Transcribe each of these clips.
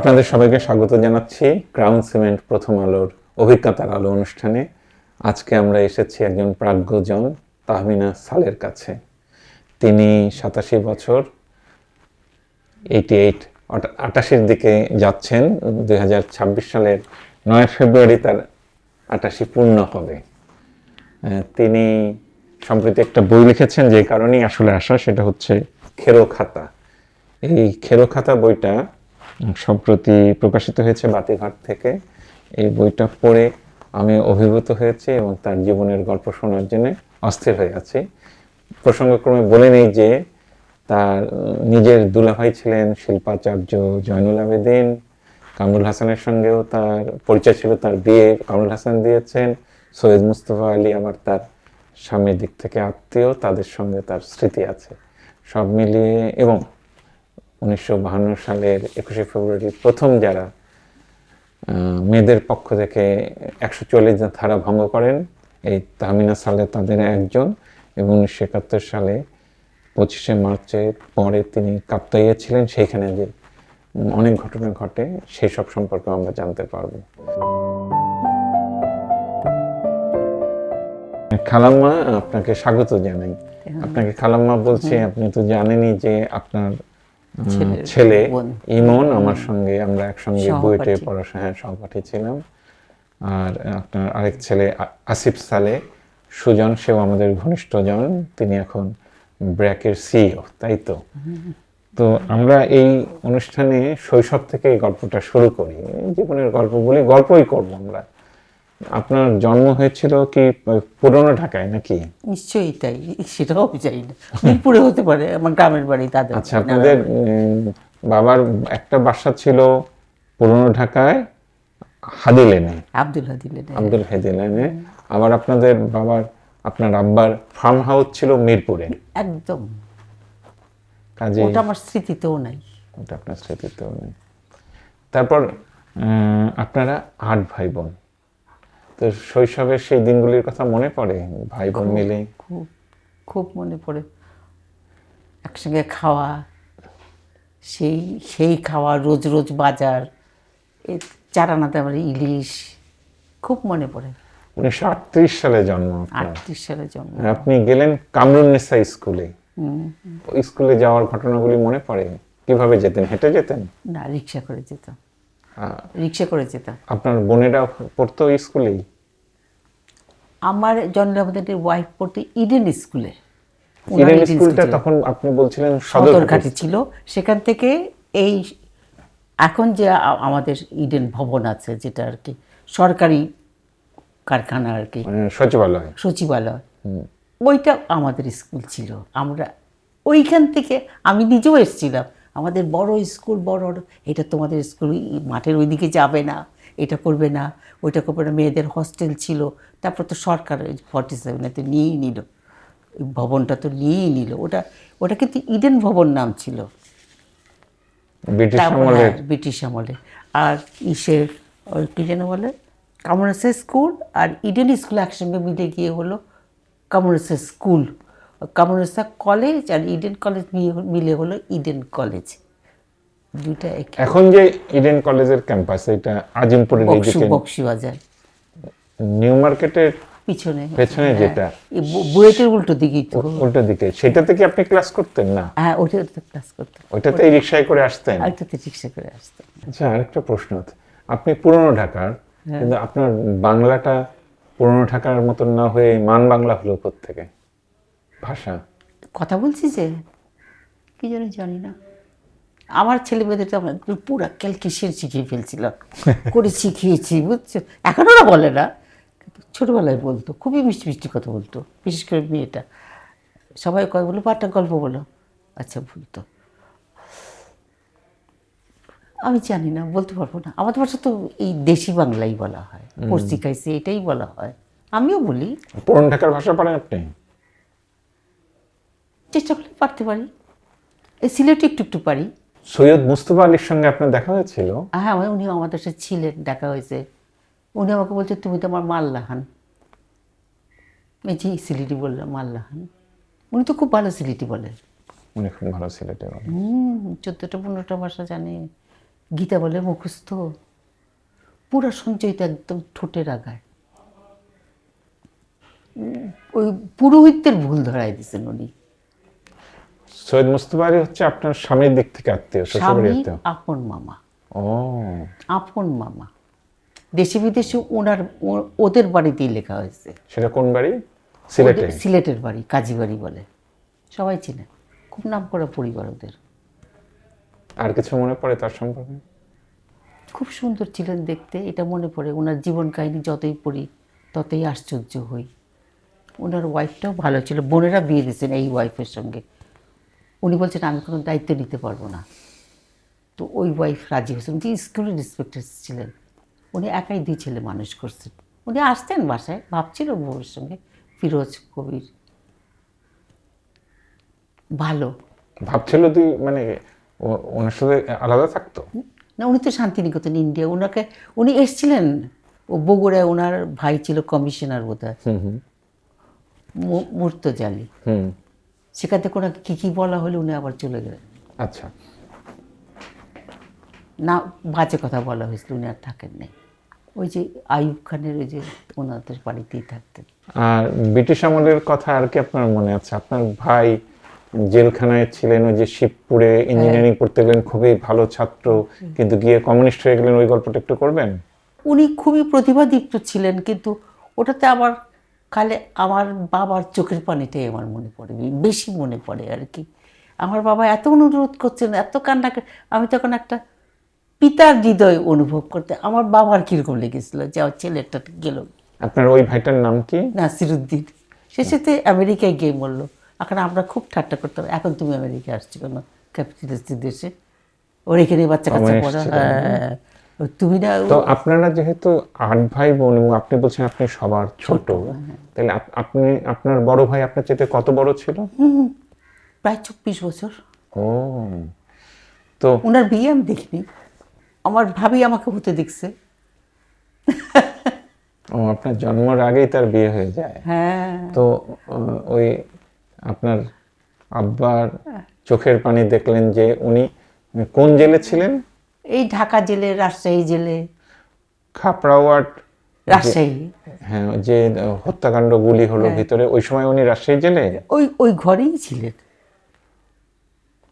আপনাদের সবাইকে স্বাগত জানাচ্ছি ক্রাউন সিমেন্ট প্রথম আলোর অভিজ্ঞতার আলো অনুষ্ঠানে। আজকে আমরা এসেছি একজন প্রাজ্ঞজন তাহমিনা সালের কাছে। তিনি 87 বছর, 88 দিকে যাচ্ছেন। 2026 সালের 9 ফেব্রুয়ারি তার 88 পূর্ণ হবে। তিনি সম্প্রতি একটা বই লিখেছেন, যে কারণেই আসলে আসা, সেটা হচ্ছে খেরো খাতা। এই খেরো খাতা বইটা সম্প্রতি প্রকাশিত হয়েছে বাতিঘাট থেকে। এই বইটা পড়ে আমি অভিভূত হয়েছি এবং তার জীবনের গল্প শোনার জন্য অস্থির হয়ে আছি। প্রসঙ্গক্রমে বলে নেই যে তার নিজের দুলাভাই ছিলেন শিল্পাচার্য জয়নুল আবেদিন। কামরুল হাসানের সঙ্গেও তার পরিচয় ছিল, তার বিয়ে কামরুল হাসান দিয়েছেন। সৈয়দ মুস্তফা আলী আবার তার স্বামীর দিক থেকে আত্মীয়, তাদের সঙ্গে তার স্মৃতি আছে সব মিলিয়ে। এবং 1952 সালের 21 ফেব্রুয়ারি প্রথম যারা মেয়েদের পক্ষ থেকে 144 ধারা ভঙ্গ করেন, এই তাহমিনা সালে তাদের একজন। এবং 1971 সালে 25শে মার্চের পরে তিনি কাপ্তাইয়ে ছিলেন, সেইখানে যে অনেক ঘটনা ঘটে সেই সব সম্পর্কে আমরা জানতে পারবো। খালাম্মা, আপনাকে স্বাগত জানাই। আপনাকে খালাম্মা বলছি, আপনি তো জানেনই যে আপনার ছেলে ইমন আমার সঙ্গে, আমরা একসঙ্গে বুয়েটে পড়াশোনায় সহপাঠী ছিলাম। আর আপনার আরেক ছেলে আসিফ সালে সুজন, সেও আমাদের ঘনিষ্ঠজন। তিনি এখন ব্র্যাকের সিইও, তাই তো? তো আমরা এই অনুষ্ঠানে শৈশব থেকে এই গল্পটা শুরু করি, জীবনের গল্প বলি, গল্পই করব আমরা। আপনার জন্ম হয়েছিল কি পুরনো ঢাকায় নাকি? নিশ্চয়ই তাই, সেটাও চাই না, মিরপুরে হতে পারে, আমার গ্রামের বাড়ি তাদের। আচ্ছা, আপনাদের বাবার একটা বাসা ছিল পুরনো ঢাকায় হাদি লেনে, আব্দুল হাদি লেনে। আবার আপনাদের বাবার, আপনার আব্বার ফার্ম হাউস ছিল মিরপুরে। একদম, কাজে ওটা আমার স্মৃতিতেও নাই। ওটা আপনার স্মৃতিতেও নেই। তারপর আপনারা 8 ভাই বোন। তো শৈশবের সেই দিনগুলির কথা মনে পড়ে ভাই বোন মিলে? খুব খুব মনে পড়ে। একসঙ্গে খাওয়া, সেই সেই খাওয়া, রোজ রোজ বাজার, এই চারানাতে আমার ইলিশ, খুব মনে পড়ে। 1938 সালে জন্ম আপনার। 38 সালে জন্ম। আপনি গেলেন কামরুন্নেসা স্কুলে। ওই স্কুলে যাওয়ার ঘটনাগুলি মনে পড়ে? কিভাবে যেতেন, হেঁটে যেতেন? না, রিক্সা করে যেতাম, রিক্সা করে যেতাম। আপনার বোনেরা পড়তো ওই স্কুলেই? আমার জন্মদিনের ওয়াইফ পড়তো ইডেন স্কুলে। ইডেন স্কুলটা তখন আপনি বলছিলেন সদরঘাটে ছিল। সেখান থেকে এই এখন যে আমাদের ইডেন ভবন আছে, যেটা আর কি সরকারি কারখানা আর কি, সচিবালয়, ওইটা আমাদের স্কুল ছিল। আমরা ওইখান থেকে, আমি নিজেও এসেছিলাম, আমাদের বড় স্কুল, বড়, এটা তোমাদের স্কুল, মাঠের ওইদিকে যাবে না, এটা করবে না, ওইটা করবে না, মেয়েদের হস্টেল ছিল। তারপর তো সরকার 47-এ নিয়েই নিল, ওই ভবনটা তো নিয়েই নিল। ওটা কিন্তু ইডেন ভবন নাম ছিল ব্রিটিশ আমলে। আর ইসের কী যেন বলে, কামরুন্নেসা স্কুল আর ইডেন স্কুল একসঙ্গে মিলে গিয়ে হলো কামরুন্নেসা স্কুল। কামরুন্নেসা কলেজ আর ইডেন কলেজ মিলে হলো ইডেন কলেজ, দুইটা। এখন যে ইডেন কলেজের ক্যাম্পাস, এটা আজিমপুরের এইদিকে, বক্সিবাজার নিউ মার্কেটের পেছনে, যেটা বুয়েটের উল্টো দিকেই তো। উল্টো দিকে, সেটাতে কি আপনি ক্লাস করতেন? না, হ্যাঁ, ওটাতে ক্লাস করতাম। ওইটাতেই রিকশায় করে আসতেন? ওইটাতে রিকশা করে আসতাম। আচ্ছা, আরেকটা প্রশ্ন, আপনি পুরনো ঢাকার, কিন্তু আপনার বাংলাটা পুরনো ঢাকার মতন না হয়ে মান বাংলা হলো কোত্থেকে? ভাষা কথা বলছি যে কি যেন জানি না, আমার ছেলে মেয়েদের তো আমরা পুরা ক্যালকুলেশন শিখিয়ে ফেলছিলাম, করে শিখিয়েছি, বুঝছো। এখন ওরা বলে না, ছোটবেলায় বলতো, খুবই মিষ্টি মিষ্টি কথা বলতো, বিশেষ করে মেয়েটা। সবাই কথা বলো, একটা গল্প বলো, আচ্ছা বলতো। আমি জানি না, বলতে পারবো না। আমাদের ভাষা তো এই দেশি বাংলাই বলা হয়, পড়ছি খাইছি এটাই বলা হয়। আমিও বলি। পুরনো ঢাকার ভাষা পারেন আপনি? চেষ্টা করলে পারতে পারি, এই সিলেটে একটু একটু পারি। সৈয়দ মুস্তফা আলীর সঙ্গে আপনার দেখা হয়েছিল? হ্যাঁ, উনি আমাদের সাথে ছিলেন, দেখা হয়েছে। উনি আমাকে বলছে, তুমি তো আমার মাল্লাহান। এই যে সিলেটি বললাম, মাল্লাহান। উনি তো খুব ভালো সিলেটি বলেন। উনি খুব ভালো সিলেটে বলেন। 14টা 15টা ভাষা জানে, গীতা বলে মুখস্থ, পুরো সঞ্চয়িত একদম ঠোঁটের আগায়। ওই পুরোহিতের ভুল ধরাই দিয়েছেন উনি। সৈয়দ মুস্তফা আলী হচ্ছে আপনার স্বামীর দিক থেকে আত্মীয়, শ্বশুরবাড়ির স্বামীর আত্মীয়? আপন মামা। ও, আপন মামা। দেশে বিদেশে ওদের বাড়িতেই লেখা হয়েছে। সেটা কোন বাড়ি? সিলেটে? সিলেটের বাড়ি, কাজী বাড়ি বলে, সবাই চিনে, খুব নাম করা পরিবার ওদের। আর কিছু মনে পড়ে তার সম্পর্কে? খুব সুন্দর ছিলেন দেখতে, এটা মনে পড়ে। ওনার জীবন কাহিনী যতই পড়ি ততই আশ্চর্য হই। ওনার ওয়াইফটাও ভালো ছিল, বোনেরা বিয়ে দিয়েছেন এই ওয়াইফের সঙ্গে। উনি বলছেন আমি কোনো দায়িত্ব নিতে পারবো না, তো ওই ওয়াইফ রাজি হয়েছেন। যে স্কুলের ইন্সপেক্টর ছিলেন, উনি একাই 2 ছেলে মানুষ করছেন। উনি আসতেন বাসায়, ভাবছিল বউয়ের সঙ্গে। ফিরোজ কবির ভালো। ভাবছিল তুই মানে ওনার সাথে আলাদা থাকতো? না, উনি তো শান্তিনিকেতন ইন্ডিয়া। উনি এসছিলেন ও বগুড়ায়, ওনার ভাই ছিল কমিশনার বোধহয়, মুর্তজালি। সেখান থেকে ওনাকে কী বলা হলে উনি আবার চলে গেলেন। আচ্ছা। না, বাজে কথা বলা হয়েছিল, উনি আর থাকেন নাই। ওই যে আইয়ুব খানের ওই যে ওনাদের বাড়িতেই থাকতেন। আর ব্রিটিশ আমলের কথা আর কি আপনার মনে আছে? আপনার ভাই জেলখানায় ছিলেন, ওই যে শিবপুরে ইঞ্জিনিয়ারিং পড়তে গেলেন, খুবই ভালো ছাত্র, কিন্তু গিয়ে কমিউনিস্ট হয়ে গেলেন, ওই গল্পটা একটু করবেন? উনি খুবই প্রতিভাদীপ্ত ছিলেন, কিন্তু ওটাতে আবার কালে আমার বাবার চোখের পানিটাই আমার মনে পড়ে, বেশি মনে পড়ে আর কি। আমার বাবা এত অনুরোধ করছেন, এত কান্না, আমি তখন একটা পিতার হৃদয় অনুভব করতে আমার বাবার কীরকম লেগেছিল যে আমার ছেলেটা গেল। আপনার ওই ভাইটার নাম কি? নাসিরুদ্দিন। শেষেতে আমেরিকায় গিয়ে মরল। এখন আমরা খুব ঠাট্টা করতাম, এখন তুমি আমেরিকায় আসছো কেন, ক্যাপিটালিস্ট দেশে, ওর এখানে বাচ্চা কাচ্চা পড়া। হ্যাঁ, তুমি না। তো আপনারা যেহেতু 8 ভাই বোন এবং আপনি বলছেন আপনি সবার ছোট, তাহলে আপনি, আপনার বড় ভাই আপনার চাইতে কত বড় ছিল? প্রায় 24 বছর। ও, তো ওনার বিয়ে আমি দেখিনি, আমার ভাবি আমাকে হতে দেখছে। ও, আপনার জন্মের আগেই তার বিয়ে হয়ে যায়? হ্যাঁ। তো ওই আপনার আব্বার চোখের পানি দেখলেন যে উনি কোন জেলে ছিলেন? এই ঢাকা জেলে, রাজশাহী জেলে। খাপড়াওয়াট, রাজশাহী। হ্যাঁ, যে হত্যাকাণ্ড গুলি হলো ভিতরে, ওই সময় উনি রাজশাহী জেলে ওই ঘরেই ছিলেন।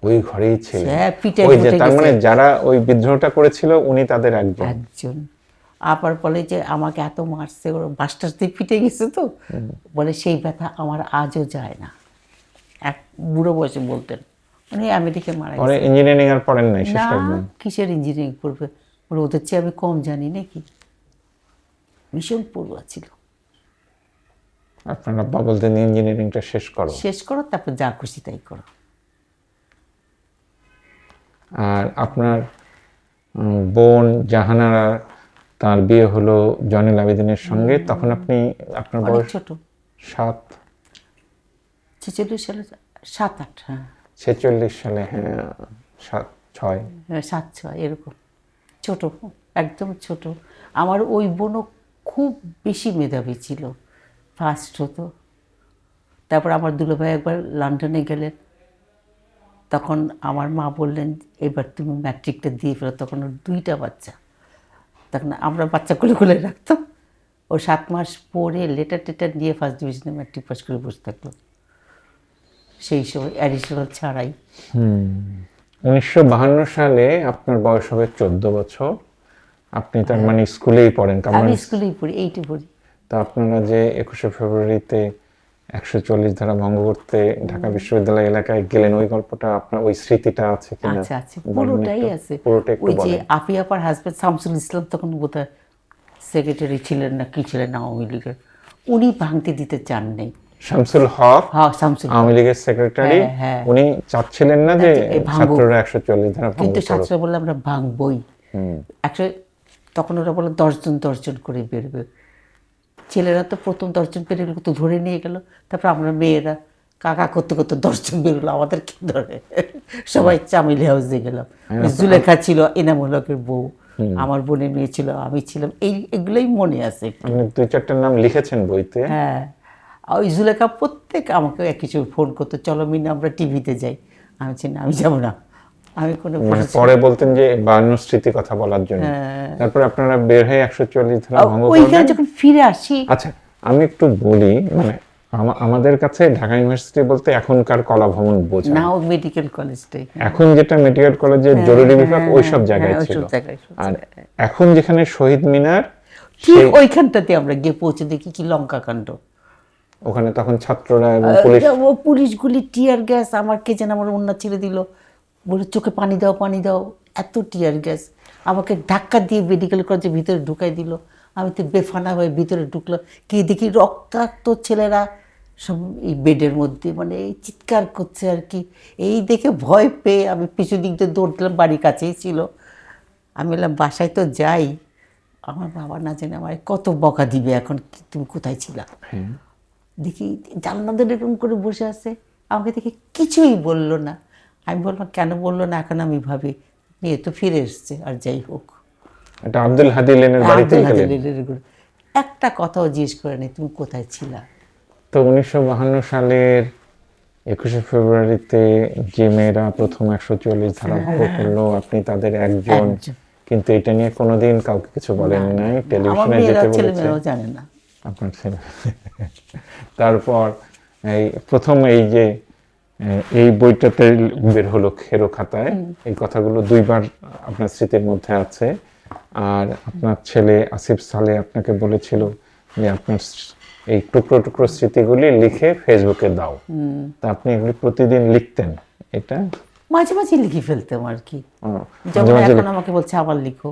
ওই ঘরেই ছিলেন? হ্যাঁ, পিঠে ওই যে তার মানে যারা ওই বিদ্রোহটা করেছিল উনি তাদের একজন। আবার বলে যে আমাকে এত মারছে, ওর বাসটাস দিয়ে পিটে গেছে, তো বলে সেই ব্যথা আমার আজও যায় না। এক বুড়ো বয়সে বলতেন। উনি আমেরিকায় মারা পরে গেছে। ইঞ্জিনিয়ারিং আর পড়েন নাই শেষ না, পর্যন্ত? কিসের ইঞ্জিনিয়ারিং পড়বে, বলে ওদের চেয়ে আমি কম জানি নাকি। ভীষণ পড়ুয়া ছিল। আপনার আব্বা বলতেন ইঞ্জিনিয়ারিংটা শেষ করো, তারপর যা খুশি তাই করো। আর আপনার বোন জাহানারা, তার বিয়ে হলো জয়নুল আবেদিনের সঙ্গে, তখন আপনার অনেক বয়স ছোট, 7, 46 সালে, 7-8। হ্যাঁ, 46 সালে, হ্যাঁ, 7-6। 7-6 এরকম, ছোট, একদম ছোট। আমার ওই বোনও খুব বেশি মেধাবী ছিল, ফার্স্ট হতো। তারপর আমার দুলাভাই একবার লন্ডনে গেলেন, তখন আমার মা বললেন এবার তুমি ম্যাট্রিকটা দিয়ে ফেলো। তখন ওর 2টা বাচ্চা, তখন আমরা বাচ্চা কোলে রাখতাম। ও 7 মাস পরে লেটার নিয়ে ফার্স্ট ডিভিশনে ম্যাট্রিক পাস করে বসে থাকলো, সেই সময় অ্যাডিশনাল ছাড়াই। 1952 সালে আপনার বয়স হবে 14 বছর। আপনি তার মানে স্কুলেই পড়েন? আমি স্কুলেই পড়ি, 8-এ পড়ি। তো আপনারা যে 21শে ফেব্রুয়ারিতে 140 ধারা ভঙ্গ করতে ঢাকা বিশ্ববিদ্যালয় এলাকায় গেলেন, ওই গল্পটা, আপনার ওই স্মৃতিটা আছে কিনা? আচ্ছা, পুরোটাই আছে। ওই যে আফি আপার হাজবেন্ড শামসুল ইসলাম, তখন বোধহয় সেক্রেটারি ছিলেন না কি ছিলেন আওয়ামী লীগের, উনি ভাঙতে দিতে চান নেই। শামসুল হক, হ্যাঁ, শামসুল আওয়ামী লীগের সেক্রেটারি, উনি চাচ্ছিলেন না যে ছাত্ররা 140 ধারা ভঙ্গ কিন্তু করুক। ছাত্ররা বললে আমরা ভাঙবই। তখন ওরা বলে 10 জন করে বেরোবে। ছেলেরা তো প্রথম 10 জন বেরোলে তো ধরে নিয়ে গেল, তারপর আমরা মেয়েরা কাকা করতে করতে 10 জন বেরোলো, আমাদেরকে ধরে সবাই চামিলি হাউসে গেলাম। জুলেখা ছিল এনামুল হকের বউ, আমার বোনের মেয়ে ছিল, আমি ছিলাম, এগুলোই মনে আছে। আপনি 2-4টা নাম লিখেছেন বইতে। হ্যাঁ, ওই জুলেখা প্রত্যেক আমাকে কিছু ফোন করতো, চলো মিনা আমরা টিভিতে যাই। আমি ছিলাম, আমি যাবো না, আমি কোনো মানে পরে বলতেন যে 52 স্মৃতি কথা বলার জন্য, তারপরে আপনারা বের হয়ে 144 ধারা ভঙ্গ ওইখানে করলেন। যখন ফিরে আসি, আচ্ছা, আমি একটু বলি, মানে আমাদের কাছে ঢাকা ইউনিভার্সিটি বলতে এখনকার কলা ভবন বোঝায়। নাও মেডিকেল কলেজটাই, এখন যেটা মেডিকেল কলেজের জরুরি বিভাগ ওই সব জায়গায় ওইসব ছিল, জায়গায়, আর এখন যেখানে শহীদ মিনার, ঠিক ওইখানটাতে আমরা গিয়ে পৌঁছে দেখি কি লঙ্কা কাণ্ড। ওখানে তখন ছাত্ররা এবং পুলিশ, ও পুলিশগুলি টিয়ার গ্যাস, আমার কে যেন আমার অন্য ছেড়ে দিল, বলে চোখে পানি দাও পানি দাও, এত টিয়ার গ্যাস, আমাকে ধাক্কা দিয়ে মেডিকেল কলেজের ভিতরে ঢুকাই দিল। আমি তো বেফানা হয়ে ভিতরে ঢুকলো, কি দেখি রক্তাক্ত ছেলেরা সব এই বেডের মধ্যে, মানে এই চিৎকার করছে আর কি। এই দেখে ভয় পেয়ে আমি পিছু দিক দিয়ে দৌড় দিলাম, বাড়ির কাছেই ছিল। আমি বললাম বাসায় তো যাই, আমার বাবা না জানে আমার কত বকা দিবে এখন, তুমি কোথায় ছিলা। দেখি জানলাদের এরকম করে বসে আছে, আমাকে দেখে কিছুই বললো না। আমি বললাম কেন বললো না, এখন আমি ভাবি মেয়ে তো ফিরে এসছে, আর যাই হোক। এটা আব্দুল হাদি লেনের বাড়িতে গেলেন। একটা কথাও জিজ্ঞেস করে নি তুমি কোথায় ছিলা। তো 1952 সালের 21শে ফেব্রুয়ারিতে যে মেয়েরা প্রথম 144 ধারা ভঙ্গ করলো, আপনি তাদের একজন, কিন্তু এটা নিয়ে কোনোদিন কাউকে কিছু বলেন নাই, আমার টেলিভিশনে মেয়েরা যেতে ছেলে বলেছে মেয়েরাও জানে না। আপনার ছেলে। তারপর এই প্রথম এই যে এই বইটাতে বের হলো খেরো খাতায়, এই কথাগুলো দুইবার আপনার স্মৃতির মধ্যে আছে। আর আপনার ছেলে আসিফ সালে আপনাকে বলেছিল যে আপনার এই টুকরো টুকরো স্মৃতিগুলি লিখে ফেসবুকে দাও, তা আপনি এগুলি প্রতিদিন লিখতেন? এটা মাঝে মাঝে লিখে ফেলতাম আর কি, মাঝে যেমন মাঝে এখন আমাকে বলছে আবার লিখো,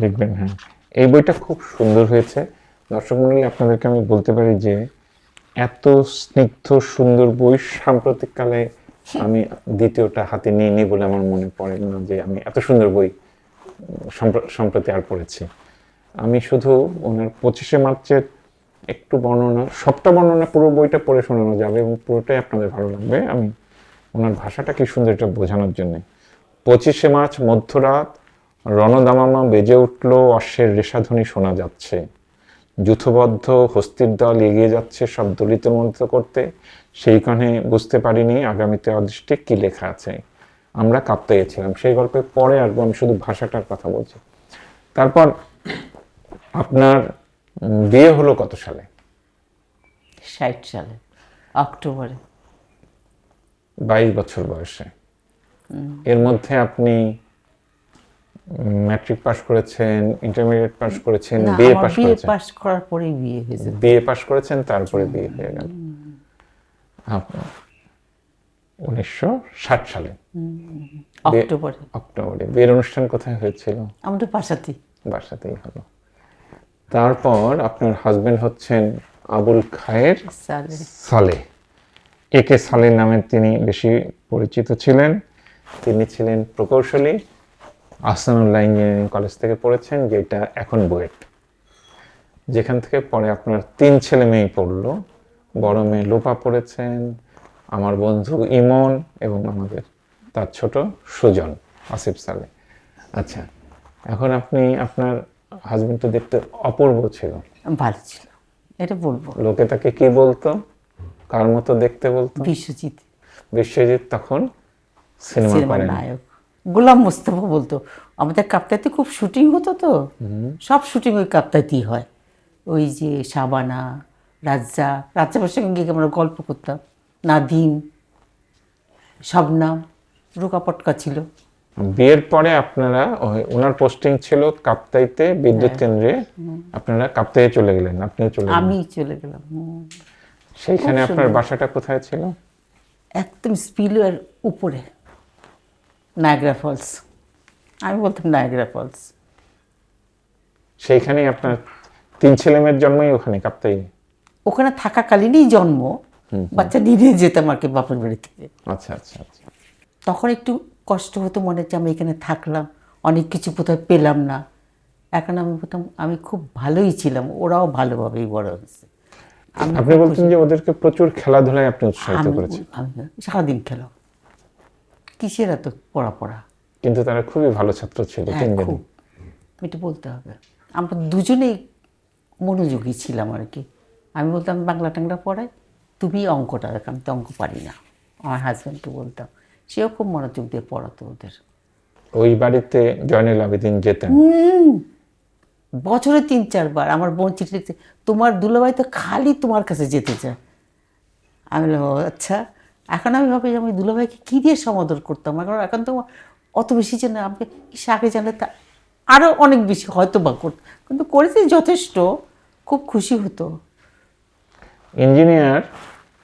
লিখবেন। হ্যাঁ, এই বইটা খুব সুন্দর হয়েছে। দর্শক মণ্ডলী, আপনাদেরকে আমি বলতে পারি যে এত স্নিগ্ধ সুন্দর বই সাম্প্রতিককালে আমি দ্বিতীয়টা হাতে নিয়ে নিই বলে আমার মনে পড়ে না যে আমি এত সুন্দর বই সম্প্রতি আর পড়েছি। আমি শুধু ওনার 25শে মার্চের একটু বর্ণনা, সবটা বর্ণনা পুরো বইটা পড়ে শোনানো যাবে এবং পুরোটাই আপনাদের ভালো লাগবে। আমি ওনার ভাষাটা কি সুন্দর এটা বোঝানোর জন্যে। 25শে মার্চ মধ্যরাত, রণদামামা বেজে উঠল, অশ্বের রেশাধ্বনি শোনা যাচ্ছে, যূথবদ্ধ হস্তির দল এগিয়ে যাচ্ছে সব দলিত মন্ত্র করতে। সেইখানে বুঝতে পারিনি আগামীতে অদৃষ্টে কি লেখা আছে, আমরা কাঁপতেছিলাম। সেই গল্পে পরে আসবো, আমি শুধু ভাষাটার কথা বলছি। তারপর আপনার বিয়ে হলো কত সালে? 60 সালে অক্টোবরে। 22 বছর বয়সে। এর মধ্যে আপনি ম্যাট্রিক পাস করেছেন, ইন্টারমিডিয়েট পাস করেছেন, না, বিএ আমার পাস বিয়ে করেছেন। পাস করার পরেই বিয়ে হয়েছে। বিএ পাস করেছেন, তারপরে বিয়ে হয়ে গেল আপনার 1960 সালে অক্টোবরে। অক্টোবরে। বিয়ের অনুষ্ঠান কোথায় হয়েছিল? আমাদের বাসাতেই। বাসাতেই হলো। তারপর আপনার হাজবেন্ড হচ্ছেন আবুল খায়ের সালে। সালে, একে সালে নামে তিনি বেশি পরিচিত ছিলেন। তিনি ছিলেন প্রকৌশলী, আহসানুল্লাহ ইঞ্জিনিয়ারিং কলেজ থেকে পড়েছেন, যেটা এখন বুয়েট, যেখান থেকে পরে আপনার 3 ছেলে মেয়ে পড়লো। বড় মেয়ে লোপা পড়েছেন, আমার বন্ধু ইমন, এবং আমাদের তার ছোট সুজন, আসিফ সালে। আচ্ছা, এখন আপনি, আপনার হাজবেন্ড তো দেখতে অপূর্ব ছিল। ভালো ছিল, এটা বলবো। লোকে তাকে কি বলতো, কার মতো দেখতে বলতো? বিশ্বজিৎ। বিশ্বজিৎ তখন সিনেমা সিনেমার করেন। নায়ক গোলাম মোস্তফা বলতো। আমাদের কাপ্তাইতে খুব শুটিং হতো, তো সব শুটিং ওই কাপ্তাইতেই হয়। ওই যে শাবানা, রাজ্জাকের সঙ্গে গিয়ে আমরা গল্প করতাম, নাদিম, শবনম, রোকা পটকা ছিল। বিয়ের পরে আপনারা ওনার পোস্টিং ছিল কাপ্তাইতে বিদ্যুৎ কেন্দ্রে, আপনারা কাপ্তাইয়ে চলে গেলেন, আপনিও চলে গেলেন। আমি চলে গেলাম। সেইখানে আপনার বাসাটা কোথায় ছিল? একদম স্পিলওয়ের উপরে, নায়াগ্রা ফলস। আমি বলতাম নায়াগ্রা ফলস। সেইখানেই আপনার 3 ছেলে মেয়ের জন্মই ওখানে কাপ্তাই? ওখানে থাকাকালীনই জন্ম, বাচ্চা নিয়ে যেতাম আর কি বাপের বাড়ি থেকে। আচ্ছা আচ্ছা আচ্ছা। তখন একটু কষ্ট হতো, মনে হচ্ছে আমি এখানে থাকলাম, অনেক কিছু কোথাও পেলাম না। এখন আমি বলতাম আমি খুব ভালোই ছিলাম, ওরাও ভালোভাবেই বড় হয়েছে। আপনি বলতেন যে ওদেরকে প্রচুর খেলাধুলায় আপনি উৎসাহিত করেছেন। আমি সারাদিন খেলো, কিসের এত পড়া। কিন্তু তারা খুবই ভালো ছাত্র ছিল, তিনজন। খুব, এটা বলতে হবে। আমরা দুজনেই মনোযোগী ছিলাম আর কি। আমি বলতাম বাংলা টাংলা পড়াই, তুমি অঙ্কটা দেখ, আমি তো অঙ্ক পারি না। আমার হাজব্যান্ডকে বলতাম সেও খুব মনোযোগ দিয়ে পড়াতো ওদের। ওই বাড়িতে জয়নুল আবেদিন যেতেন? বছরে 3-4 বার আমার বোন চিঠি লিখছে, তোমার দুলাভাই তো খালি তোমার কাছে যেতে চায়। আমি বললাম, ও আচ্ছা। এখন আমি ভাবি যে আমি দুলাভাইকে কী দিয়ে সমাদর করতাম, কারণ এখন তো অত বেশি জানে, আমাকে আগে জানলে তা আরও অনেক বেশি হয়তো বা করত, কিন্তু করেছি যথেষ্ট, খুব খুশি হতো। ইঞ্জিনিয়ার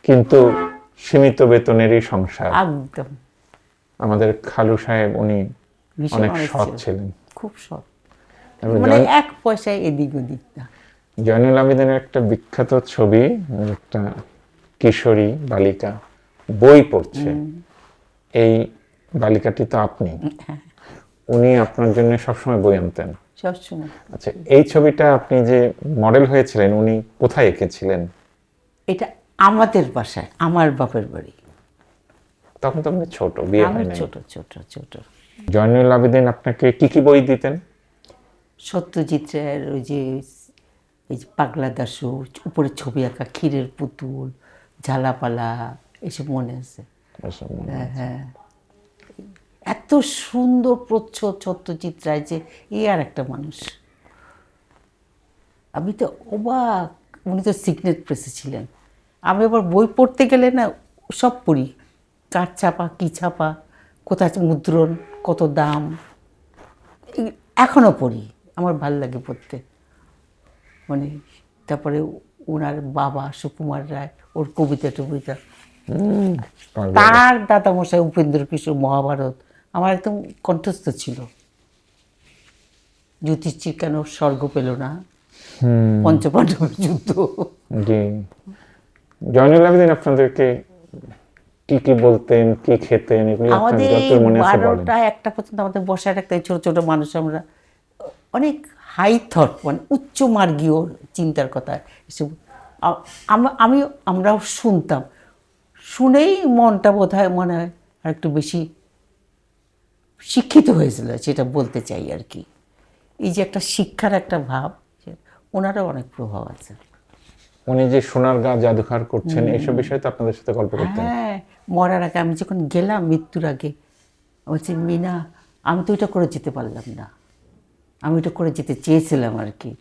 কিন্তু সীমিত বেতনেরই সংসার। একদম আমাদের খালু সাহেব উনি ভীষণ অনেক অনেক সৎ ছিল। ছিলেন। খুব সৎ, তারপর মানে এক পয়সায় এদিক ওদিক না। জয়নুল আবেদিনের একটা বিখ্যাত ছবি, একটা কিশোরী বালিকা বই পড়ছে, এই বালিকাটি তো আপনি। উনি আপনার জন্য সবসময় বই আনতেন। সবসময়। আচ্ছা, এই ছবিটা আপনি যে মডেল হয়েছিলেন উনি কোথায় এঁকেছিলেন? এটা আমাদের বাসায়, আমার বাপের বাড়ি। তখন তো আপনি ছোট, বিয়ে আমি হয় নাই। ছোট ছোট ছোট। জয়নুল আবেদিন আপনাকে কি কি বই দিতেন? সত্যজিৎ রায়ের ওই যে পাগলা দাশু, উপরে ছবি আঁকা ক্ষীরের পুতুল, ঝালাপালা, এসব মনে আছে। হ্যাঁ, এত সুন্দর প্রচ্ছদ সত্যজিৎ রায়, যে আর একটা মানুষ। আমি তো অবাক, উনি তো সিগনেট প্রেসে ছিলেন। আমি আবার বই পড়তে গেলে না সব পড়ি, কার ছাপা কী ছাপা, কোথায় মুদ্রণ, কত দাম, এখনও পড়ি, আমার ভাল লাগে পড়তে। মানে তারপরে ওনার বাবা সুকুমার রায়, ওর কবিতা টবিতা, তার দাদামশাই উপেন্দ্র কিশোর মহাভারত আমার একদম কণ্ঠস্থ ছিল। যুধিষ্ঠির কেন স্বর্গ পেল না, পঞ্চপাণ্ডবের যুদ্ধ। জি, জয়নুল আবেদিন আপনাদেরকে কি কি বলতেন, কি খেতেন, এগুলো আপনার আমাদের যত মনে আছে বলেন। 12টা-1টা পর্যন্ত আমাদের বসায় রাখতে, ছোট ছোট মানুষ আমরা, অনেক হাই থট, মানে উচ্চ মার্গীয় চিন্তার কথা এসব আমরাও শুনতাম। শুনেই মনটা বোধহয় মনে হয় আর একটু বেশি শিক্ষিত হয়েছিল, সেটা বলতে চাই আর কি। এই যে একটা শিক্ষার একটা ভাব, ওনারও অনেক প্রভাব আছে। উনি যে সোনারগাঁ জাদুঘর করছেন এইসব বিষয়ে তো আপনাদের সাথে গল্প করতেন। হ্যাঁ, মরার আগে আমি যখন গেলাম, মৃত্যুর আগে বলছি, মিনা আমি তো এটা করে যেতে পারলাম না, আমি এটা করে যেতে চেয়েছিলাম আর কি,